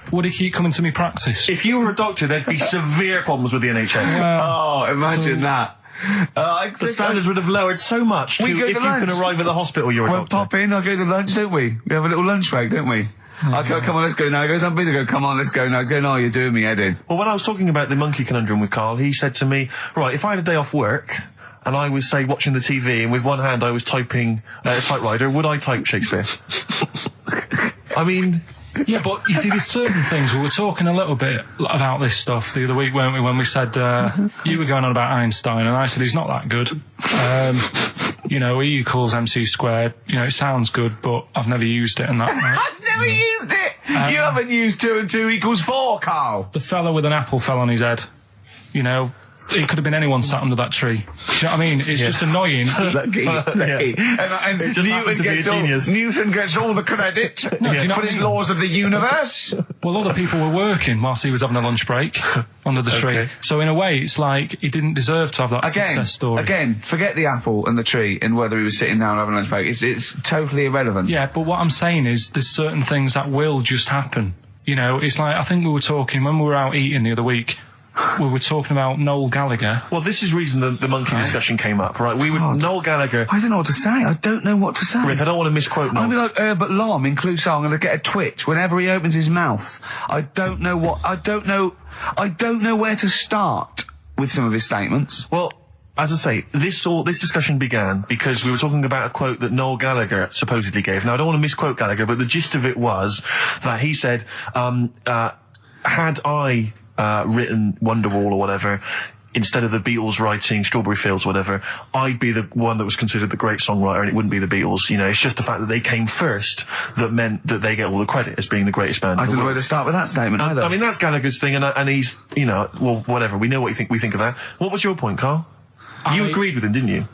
would he keep coming to me practice? If you were a doctor, there'd be severe problems with the NHS. Imagine that. The standards would have lowered so much if you can arrive at the hospital you're a We'll doctor. pop in, I'll go to lunch, don't we? We have a little lunch break, don't we? I go, come on, let's go now. He goes, I'm busy. I go, come on, let's go now. He's going, oh, you're doing me head in. Well, when I was talking about the monkey conundrum with Karl, he said to me, right, if I had a day off work and I was, say, watching the TV and with one hand I was typing a typewriter, would I type Shakespeare? I mean... Yeah, but you see, there's certain things. We were talking a little bit about this stuff the other week, weren't we, when we said, you were going on about Einstein, and I said he's not that good. You know, E equals MC squared. You know, it sounds good, but I've never used it and that. I've never used it! You haven't used 2 and 2 equals 4, Karl! The fella with an apple fell on his head. You know, it could have been anyone sat under that tree. Do you know what I mean? It's just annoying. Lucky. And It just happened to be a genius. Newton gets all the credit do you know for what his I mean? laws of the universe. Well, other people were working whilst he was having a lunch break under the tree. Okay. So in a way, it's like he didn't deserve to have that success story. Again, forget the apple and the tree and whether he was sitting down having a lunch break. It's totally irrelevant. Yeah, but what I'm saying is there's certain things that will just happen. You know, it's like, I think we were talking, when we were out eating the other week, we were talking about Noel Gallagher. Well, this is reason the monkey discussion came up, right? Noel Gallagher... I don't know what to say. I don't know what to say. Rick, I don't want to misquote Noel. I'll be like Herbert Lom in Clouseau. I'm going to get a twitch whenever he opens his mouth. I don't know where to start with some of his statements. Well, as I say, this discussion began because we were talking about a quote that Noel Gallagher supposedly gave. Now, I don't want to misquote Gallagher, but the gist of it was that he said, had I written Wonderwall or whatever, instead of the Beatles writing Strawberry Fields or whatever, I'd be the one that was considered the great songwriter and it wouldn't be the Beatles. You know, it's just the fact that they came first that meant that they get all the credit as being the greatest band. I don't know where to start with that statement either. I mean, that's Gallagher's thing, and he's, you know, well, whatever. We know what we think of that. What was your point, Karl? You agreed with him, didn't you?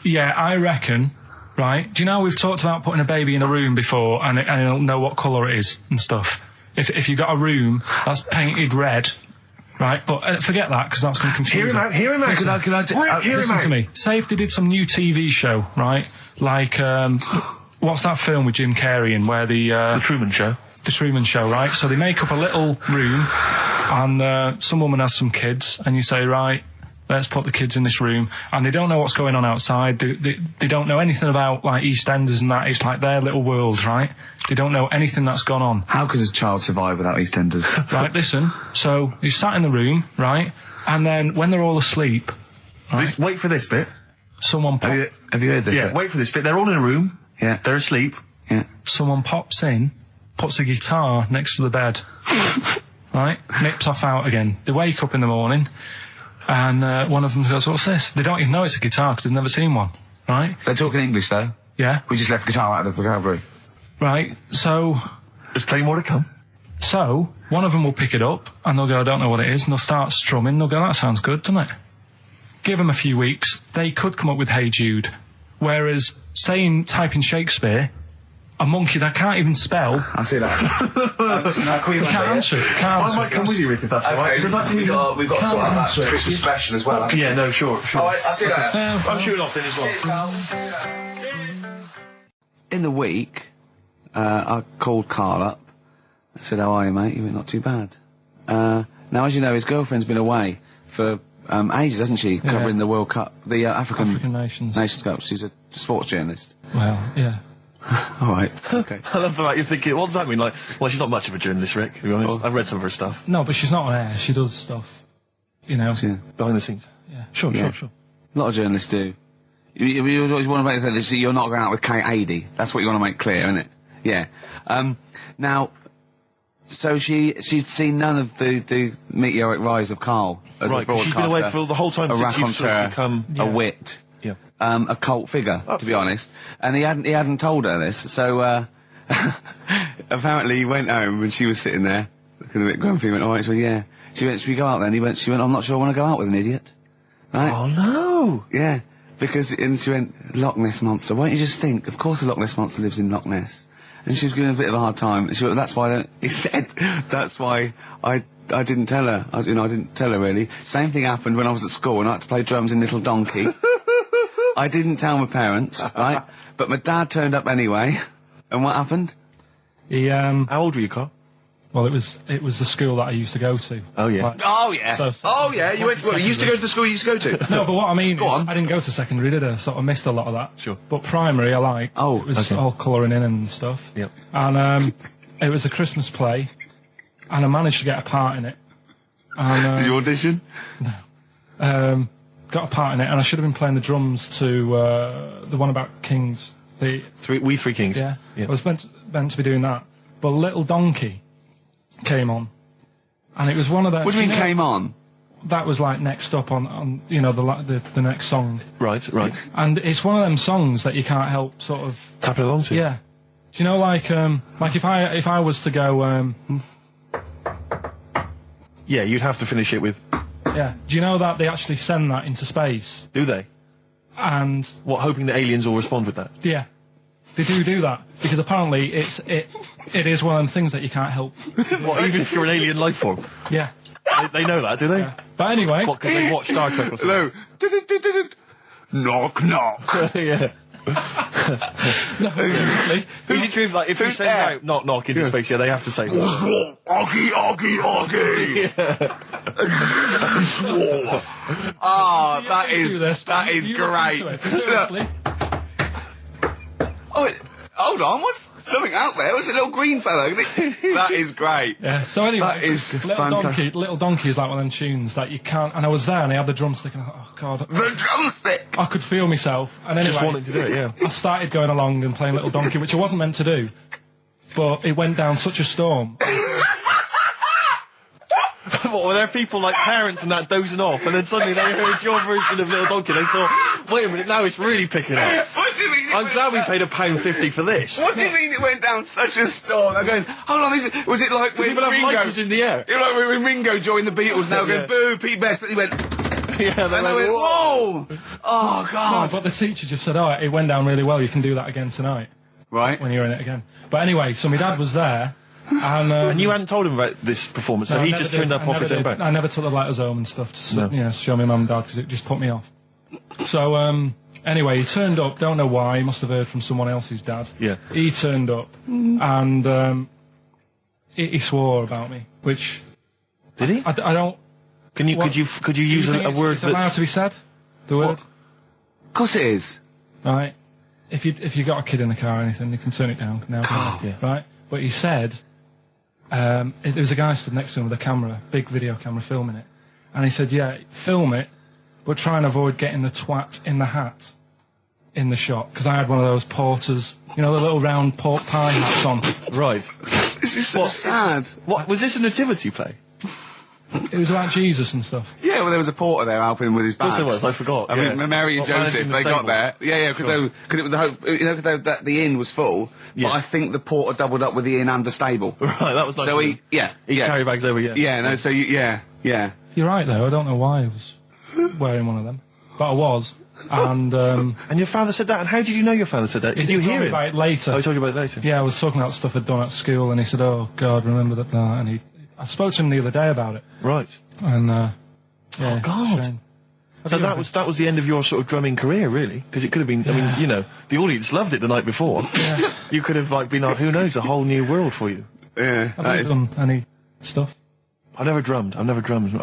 Yeah, I reckon, right? Do you know we've talked about putting a baby in a room before and it'll know what colour it is and stuff? If you got a room that's painted red, right? But forget that, because that's going to confuse Hear him out. Listen to me. Say if they did some new TV show, right? Like, what's that film with Jim Carrey in where The Truman Show. The Truman Show, right? So they make up a little room and some woman has some kids and you say, right, let's put the kids in this room, and they don't know what's going on outside. They don't know anything about, like, EastEnders and that. It's like their little world, right? They don't know anything that's gone on. How could a child survive without EastEnders? Right, listen. So he's sat in the room, right? And then when they're all asleep, right, Wait for this bit. someone Have you heard this? Yeah, bit? wait for this bit. They're all in a room. Yeah. They're asleep. Yeah. someone pops in, puts a guitar next to the bed, right? Nips off out again. They wake up in the morning, and one of them goes, "What's this?" They don't even know it's a guitar because they've never seen one, right? They're talking English though. Yeah. We just left guitar out of the vocabulary. Right. So There's plenty more to come. one of them will pick it up and they'll go, "I don't know what it is," and they'll start strumming. They'll go, "That sounds good, doesn't it?" Give them a few weeks, they could come up with Hey Jude. Whereas typing Shakespeare, a monkey that can't even spell, I see that. Listen, I'll call you can't answer it. Can't I answer might it. come with you, Rick, if that's all right. we've got to sort out that Christmas special as well. Yeah, no, sure. Alright, I'll see you later. I'm shooting off then as well. Cheers, Karl. In the week, I called Karl up. I said, "How are you, mate?" He went, "Not too bad." Now, as you know, his girlfriend's been away for ages, hasn't she? Covering the World Cup, the African Nations. Cup. She's a sports journalist. Well, yeah. All right. Okay. I love the fact you're thinking, what does that mean? Like, well, she's not much of a journalist, Rick, to be honest. I've read some of her stuff. No, but she's not on air. She does stuff, you know. Yeah. Behind the scenes. Yeah. Sure. A lot of journalists do. You always want to make clear that you're not going out with Kate Adie. That's what you want to make clear, isn't it? Yeah. Now, so she'd seen none of the meteoric rise of Karl as a Right, 'cause broadcaster. she's been away for the whole time a since you've sort raconteur, of become... a wit, Yeah. a cult figure, to be honest. And he hadn't told her this, so apparently he went home and she was sitting there, looking a bit grumpy. He went, "All right," she went, "Yeah." She went, "Should we go out then?" She went, "I'm not sure I want to go out with an idiot." Right? Oh, no! Yeah, because, and she went, "Loch Ness Monster, why don't you just think, of course the Loch Ness Monster lives in Loch Ness." And she was giving a bit of a hard time, and she went, he said, "That's why I didn't tell her, I didn't tell her really." Same thing happened when I was at school and I had to play drums in Little Donkey. I didn't tell my parents, right? But my dad turned up anyway, and what happened? He, How old were you, Carl? well, it was the school that I used to go to. Oh, yeah. Like, Oh yeah, you went, well, you used to go to the school you used to go to? no, but what I mean Go is, on. I didn't go to secondary, did I? Sort of missed a lot of that. Sure. But primary, I liked. Oh, it was okay. all colouring in and stuff. Yep. And it was a Christmas play, and I managed to get a part in it. And, Did you audition? got a part in it, and I should have been playing the drums to the one about Kings. We Three Kings. Yeah. I was meant to be doing that, but Little Donkey came on, and it was one of the. What do you mean came on? That was like next up on the next song, Right. and it's one of them songs that you can't help sort of. Tapping along to. Yeah. Do you know, like if I was to go, Yeah, you'd have to finish it with... yeah. Do you know that they actually send that into space? Do they? And What, hoping that aliens will respond with that? yeah, they do that because apparently it is one of them things that you can't help. What, even if you're an alien life form? Yeah. They know that, do they? But anyway, What, because they watch Star Trek or something? Hello. Knock, knock. Yeah. no, seriously. Is it true, like, if you Who's send there? out knock knock into space, yeah, they have to say that. Oggy, oggy, oggy. Ah, that Do this. that is You look into great. it. Seriously. Oh, hold on, what's something out there? Was it a little green fella? That is great. Yeah. So anyway, That is Little Donkey is like one of them tunes that you can't. And I was there, and I had the drumstick, and I thought, oh god, The drumstick. I could feel myself. And anyway, Just wanting to do it, yeah. I started going along and playing Little Donkey, which I wasn't meant to do, but it went down such a storm. What, were there people like parents and that dozing off, and then suddenly they heard your version of Little Donkey, and they thought, wait a minute, now it's really picking up. What do you mean? I'm glad we paid £1.50 for this. What do you mean it went down such a storm? I'm going, hold on, was it like when People have Ringo... lighters in the air. You know, like when Ringo joined the Beatles, now Yeah. going, boo, Pete Best, but he went... Yeah, they And I went, whoa! Oh, No, God. but the teacher just said, oh, it went down really well, you can do that again tonight, Right. when you're in it again. But anyway, so my dad was there, and... And you hadn't told him about this performance, so no, I he never just did. turned up I off never his own did. back. I never took the letters home and stuff to No. show my mum and dad, because it just put me off. So, anyway, he turned up, don't know why, he must have heard from someone else's dad. Yeah. He turned up, and he swore about me, which Did he? I don't... Could you use Do you a think word it's allowed that's... to be said? The word? Of course it is. Right. If you got a kid in the car or anything, you can turn it down now. Yeah. Right? But he said, there was a guy stood next to him with a camera, big video camera filming it. And he said, yeah, film it, but try and avoid getting the twat in the hat in the shot. Because I had one of those porters, you know, the little round pork pie hats on. Right. This is so sad. What, was this a nativity play? It was about Jesus and stuff. Yeah, well, there was a porter there helping him with his Of bags. course there was, I forgot. I mean, Mary and Not managing Joseph, the they got stable. there. Yeah, because it was the hope, you know, because the inn was full. Yeah. But I think the porter doubled up with the inn and the stable. Right, that was nice. So of him. he Carry bags over, yeah. Yeah, no, so yeah. You're right, though. I don't know why I was wearing one of them. But I was. And, And your father said that, and how did you know your father said that? Did you he told hear me it? about it later. Oh, he told you about it later? Yeah, I was talking about stuff I'd done at school, and he said, "Oh God, remember that?" And I spoke to him the other day about it, Right. and yeah, Oh, God. it's a shame. So that was the end of your sort of drumming career, really? Because it could have been, I mean, you know, the audience loved it the night before. Yeah. You could have, like, been, who knows, a whole new world for you. Yeah. Have you done any stuff? I've never drummed. I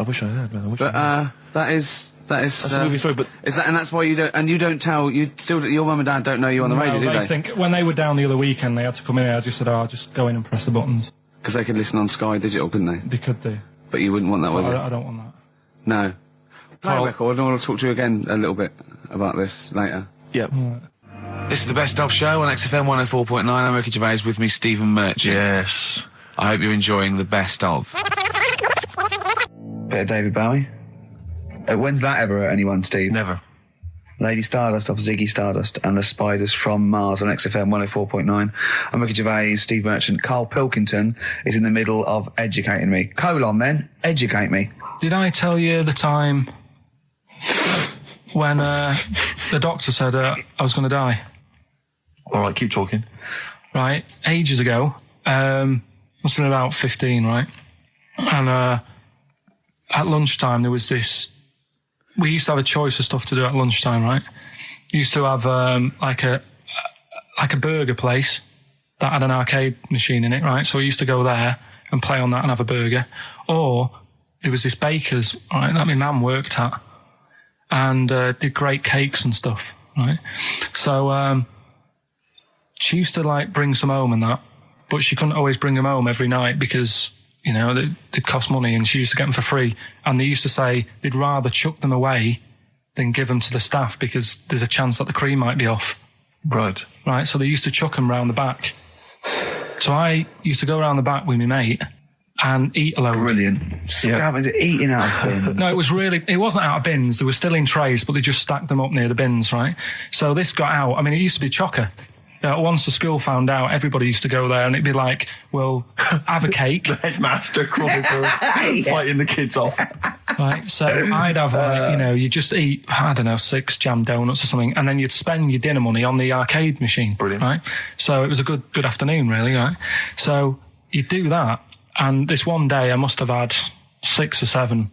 wish I had, man. But, that is... That's a movie story, but... Is that, and that's why you don't tell, your mum and dad don't know you on the radio, do they they? think when they were down the other weekend, they had to come in here. I just said, "Oh, just go in and press the buttons." Because they could listen on Sky Digital, couldn't they? They could do. But you wouldn't want that, would you? I don't want that. No. Play a Carl- record, and I want to talk to you again a little bit about this later. Yep. This is the Best Of Show on XFM 104.9. I'm Ricky Gervais, with me Stephen Merchant. Yes. I hope you're enjoying the Best Of. Bit of David Bowie. When's that ever hurt anyone, Steve? Never. Lady Stardust off Ziggy Stardust and the Spiders from Mars on XFM 104.9. I'm Ricky Gervais, Steve Merchant. Karl Pilkington is in the middle of educating me. Educate me. Did I tell you the time when the doctor said I was going to die? All right, keep talking. Right, ages ago, must have been about 15, right? And at lunchtime there was this. We used to have a choice of stuff to do at lunchtime, right? We used to have like a burger place that had an arcade machine in it, right? So we used to go there and play on that and have a burger. Or there was this baker's, right, that my mum worked at, and did great cakes and stuff, right? So she used to like bring some home and that, but she couldn't always bring them home every night because, you know, they'd cost money, and she used to get them for free. And they used to say they'd rather chuck them away than give them to the staff because there's a chance that the cream might be off. Right. Right, so they used to chuck them round the back. So I used to go around the back with my mate and eat a load. Brilliant. Eating out of bins. No, it wasn't out of bins. They were still in trays, but they just stacked them up near the bins, right? So this got out. I mean, it used to be chocker. Once the school found out, everybody used to go there, and it'd be like, well, have a cake. The headmaster crawling through, fighting the kids off. Right, so I'd have, like, you know, you just eat, I don't know, 6 jam donuts or something, and then you'd spend your dinner money on the arcade machine. Brilliant. Right? So it was a good afternoon, really, right? So you'd do that, and this one day I must have had 6 or 7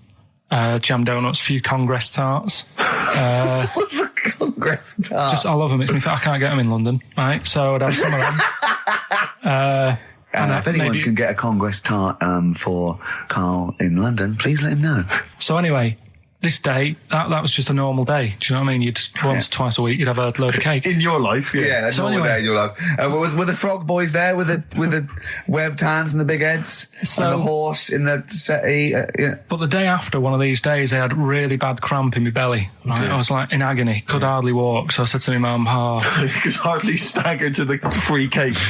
jam donuts, a few Congress tarts. What's the Congress tart? I love them. I can't get them in London, right? So I'd have some of them. And if anyone can get a Congress tart for Karl in London, please let him know. So anyway, this day, that was just a normal day. Do you know what I mean? You'd twice a week, you'd have a load of cake. In your life, yeah. Yeah, So normal anyway- day in your life. Were the frog boys there with the webbed hands and the big heads? So- and the horse in the settee? Yeah. But the day after one of these days, I had really bad cramp in my belly. Right? Okay. I was like in agony, could hardly walk. So I said to my mum, You could hardly stagger to the free cakes.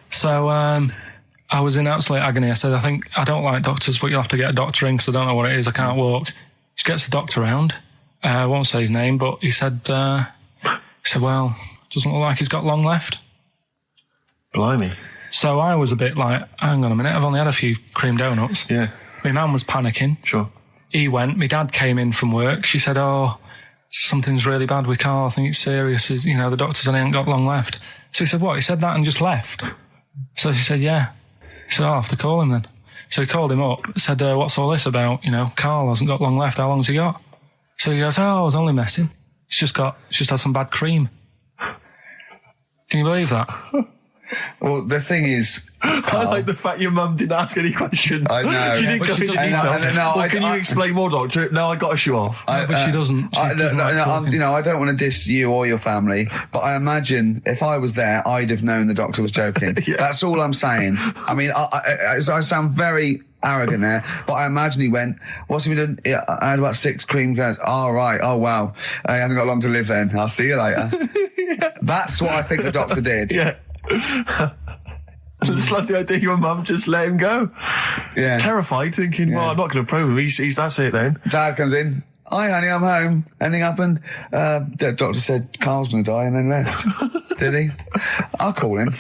So I was in absolute agony. I said, I don't like doctors, but you'll have to get a doctor in because I don't know what it is. I can't walk. She gets the doctor round. I won't say his name, but he said, well, doesn't look like he's got long left. Blimey. So I was a bit like, hang on a minute, I've only had a few cream donuts. Yeah, My mum was panicking. sure. He went. My dad came in from work. She said, something's really bad with Karl. I think it's serious. You know, the doctor said he ain't got long left. So he said, what? He said that and just left? So she said, yeah. He said, I'll have to call him then. So he called him up, said, what's all this about? You know, Karl hasn't got long left. How long's he got? So he goes, I was only messing. It's just had some bad cream. Can you believe that? Well, the thing is, I like the fact your mum didn't ask any questions. I know. She didn't But go she into doesn't. detail. I- Can you explain more, doctor? No, I got to shoe off. But she doesn't. She doesn't like talking. you know, I don't want to diss you or your family, but I imagine if I was there, I'd have known the doctor was joking. Yeah. That's all I'm saying. I mean, I sound very arrogant there, but I imagine he went, what's he been doing? Yeah, I had about 6 cream cones. Oh, right. Oh, wow. He hasn't got long to live then. I'll see you later. That's what I think the doctor did. Yeah. I just like the idea your mum just let him go. Yeah. Terrified, thinking, well, I'm not going to probe him. He's that's it then. Dad comes in. Hi, honey, I'm home. Anything happened? The doctor said Karl's going to die and then left. Did he? I'll call him.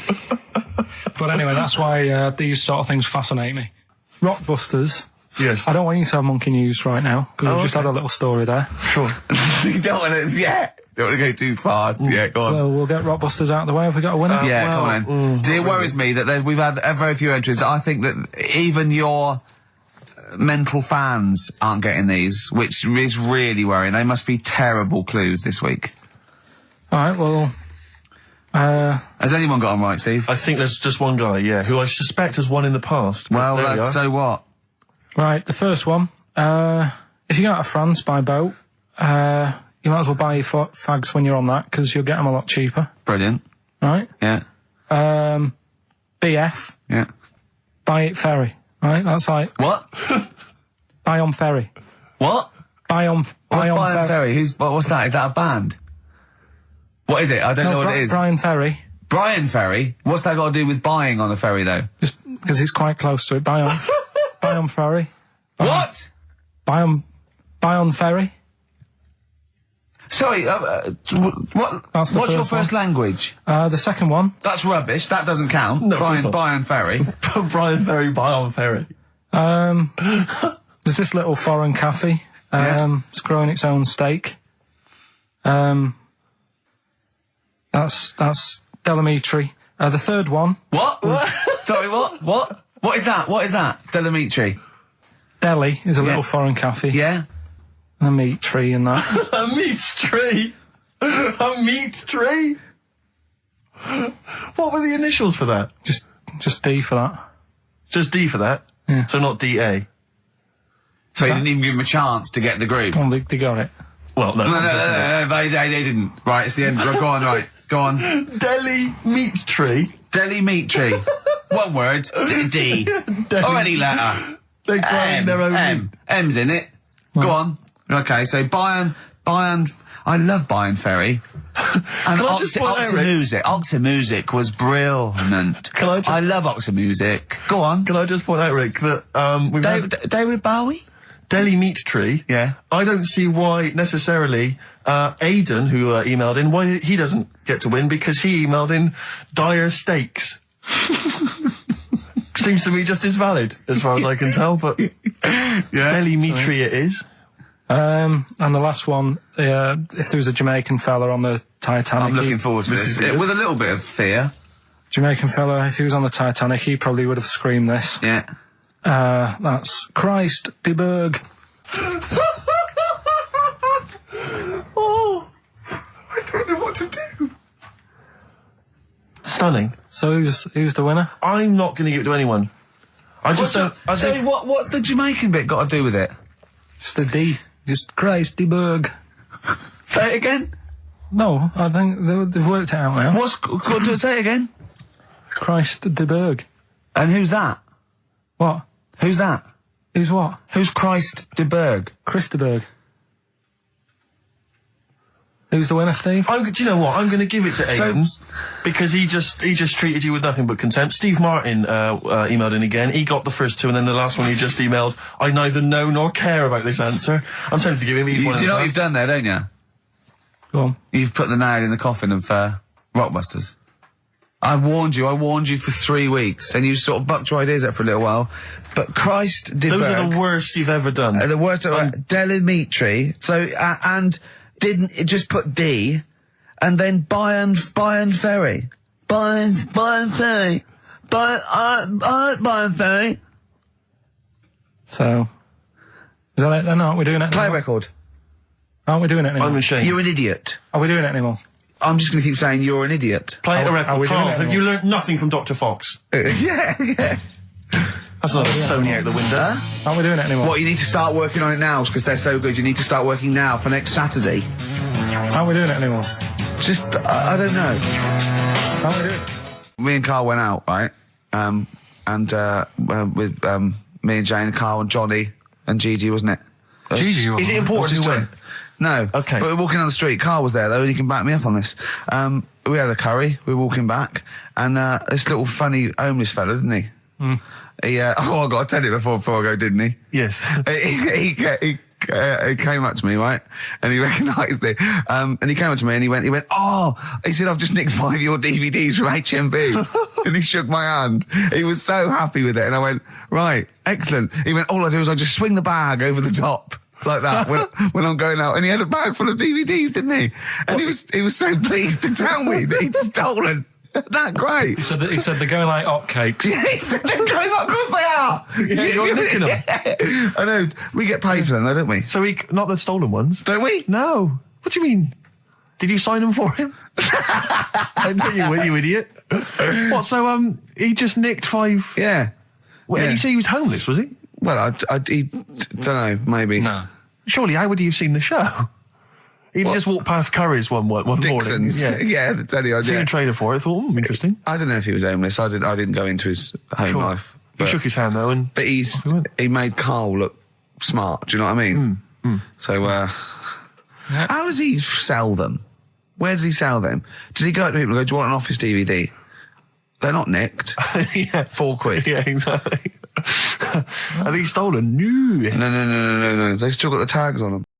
But anyway, that's why these sort of things fascinate me. Rockbusters. Yes. I don't want you to have monkey news right now because we've just okay. had a little story there. Sure. You don't want to, don't want to go too far. Yeah, go on. So we'll get Rockbusters out of the way. Have we got a winner? Yeah, come on then. See, it worries me that we've had very few entries. I think that even your mental fans aren't getting these, which is really worrying. They must be terrible clues this week. All right, well... Has anyone got them right, Steve? I think there's just one guy, who I suspect has won in the past. Well, There we are. so what? Right, the first one. If you go out of France by boat, you might as well buy your fags when you're on that, because you'll get them a lot cheaper. Brilliant. Right? Yeah. BF, Yeah. buy it ferry. Right? That's like, What? buy on ferry. What? Buy on What's Bayern ferry. Ferry? What's that? Is that a band? What is it? I don't know what it is. Brian Ferry. Brian Ferry? What's that got to do with buying on a ferry, though? Just because it's quite close to it. Buy on ferry. What? Buy on ferry. Sorry, what's your first language? The second one. That's rubbish. That doesn't count. No, Brian Ferry. Brian Ferry, buy on ferry. There's this little foreign cafe. It's growing its own steak. That's Delamitri. The third one. What? Sorry, what? What is that? What is that? Delamitri. Delhi is a little foreign cafe. Yeah? A meat tree and that. A meat tree? A meat tree? What were the initials for that? Just D for that. Just D for that? Yeah. So not DA? So you didn't even give him a chance to get the group? Oh, they got it. Well, no. No, they didn't. Right, it's the end. Go on, right. Go on. Delhi meat tree? Delhi meat tree. One word. D. Or any letter. They're growing their own M. meat. M's in it. Go on. Okay, so Bayern, I love Bayern Ferry. And Oxford Music was brilliant. I love Oxford Music. Go on. Can I just point out, Rick, that we've had David Bowie? Delhi Meat Tree. Yeah. I don't see why necessarily Aidan, who emailed in, why he doesn't get to win, because he emailed in dire steaks. Seems to me just as valid, as far as I can tell, but Delhi Meat Tree it is. And the last one, if there was a Jamaican fella on the Titanic... I'm looking forward to this. With a little bit of fear. Jamaican fella, if he was on the Titanic, he probably would have screamed this. Yeah. That's Christ de Berg. Oh, I don't know what to do. Stunning. So who's the winner? I'm not going to give it to anyone. I just don't... what's the Jamaican bit got to do with it? Just the D. Just Christ de Berg. Say it again? No, I think they've worked it out now. Say it again? Christ de Berg. And who's that? What? Who's that? Who's what? Who's Christ de Berg? Chris de Berg. Who's the winner, Steve? Do you know what? I'm going to give it to Aidan because he just treated you with nothing but contempt. Steve Martin emailed in again. He got the first two, and then the last one he just emailed. I neither know nor care about this answer. I'm tempted to give him each one. Do you know what you've done there, don't you? Go on. You've put the nail in the coffin of Rockbusters. I warned you for 3 weeks, and you sort of bucked your ideas up for a little while. But Christ de Berg... Those are the worst you've ever done. The worst... Delamitri. So, and... Didn't it just put D, and then Bayern Ferry. Bayern Ferry. Bayern Ferry. So, is that it then? Aren't we doing it anymore? Play record. Aren't we doing it anymore? I'm ashamed. You're an idiot. Are we doing it anymore? I'm just going to keep saying you're an idiot. Play a record. Are we doing Carl, it have you learnt nothing from Dr. Fox? Yeah. That's not a Sony out the window. Aren't we doing it anymore? What, you need to start working on it now, because they're so good. You need to start working now for next Saturday. Aren't we doing it anymore? Just, I don't know. Aren't we doing it? Me and Karl went out, right? With me and Jane, Karl and Johnny and Gigi, wasn't it? Gigi, Is it important who went? No. Okay. But we're walking down the street. Karl was there, though, and he can back me up on this. We had a curry. We were walking back, and this little funny homeless fella, didn't he? Mm. He, I got to tell it before I go, didn't he? Yes. He came up to me, right? And he recognised it. And he came up to me and he went, he said, I've just nicked 5 of your DVDs from HMV. And he shook my hand. He was so happy with it. And I went, right, excellent. He went, all I do is I just swing the bag over the top. Like that when I'm going out, and he had a bag full of DVDs, didn't he? And he was so pleased to tell me that he'd stolen. That great. He said they're going like hotcakes. Yeah, he said they're going up. Of course they are. Yeah, you're nicking them. Yeah. I know. We get paid for them, though, don't we? So not the stolen ones? Don't we? No. What do you mean? Did you sign them for him? I know you will, you idiot. What? So he just nicked 5. Yeah. Well, Yeah. Did you say he was homeless? Was he? Well, he don't know. Maybe. No. Surely, how would he have seen the show? He'd just walked past Curry's one Dixon's. morning. Yeah. That's any Seen a idea. trailer for it. I thought, interesting. I don't know if he was homeless. I didn't go into his home Sure. life. He But, shook his hand though, and but he made Karl look smart. Do you know what I mean? So, how does he sell them? Where does he sell them? Does he go to people and go, do you want an Office DVD? They're not nicked. Yeah. £4. Yeah, exactly. Are these stolen? No. No. They've still got the tags on them.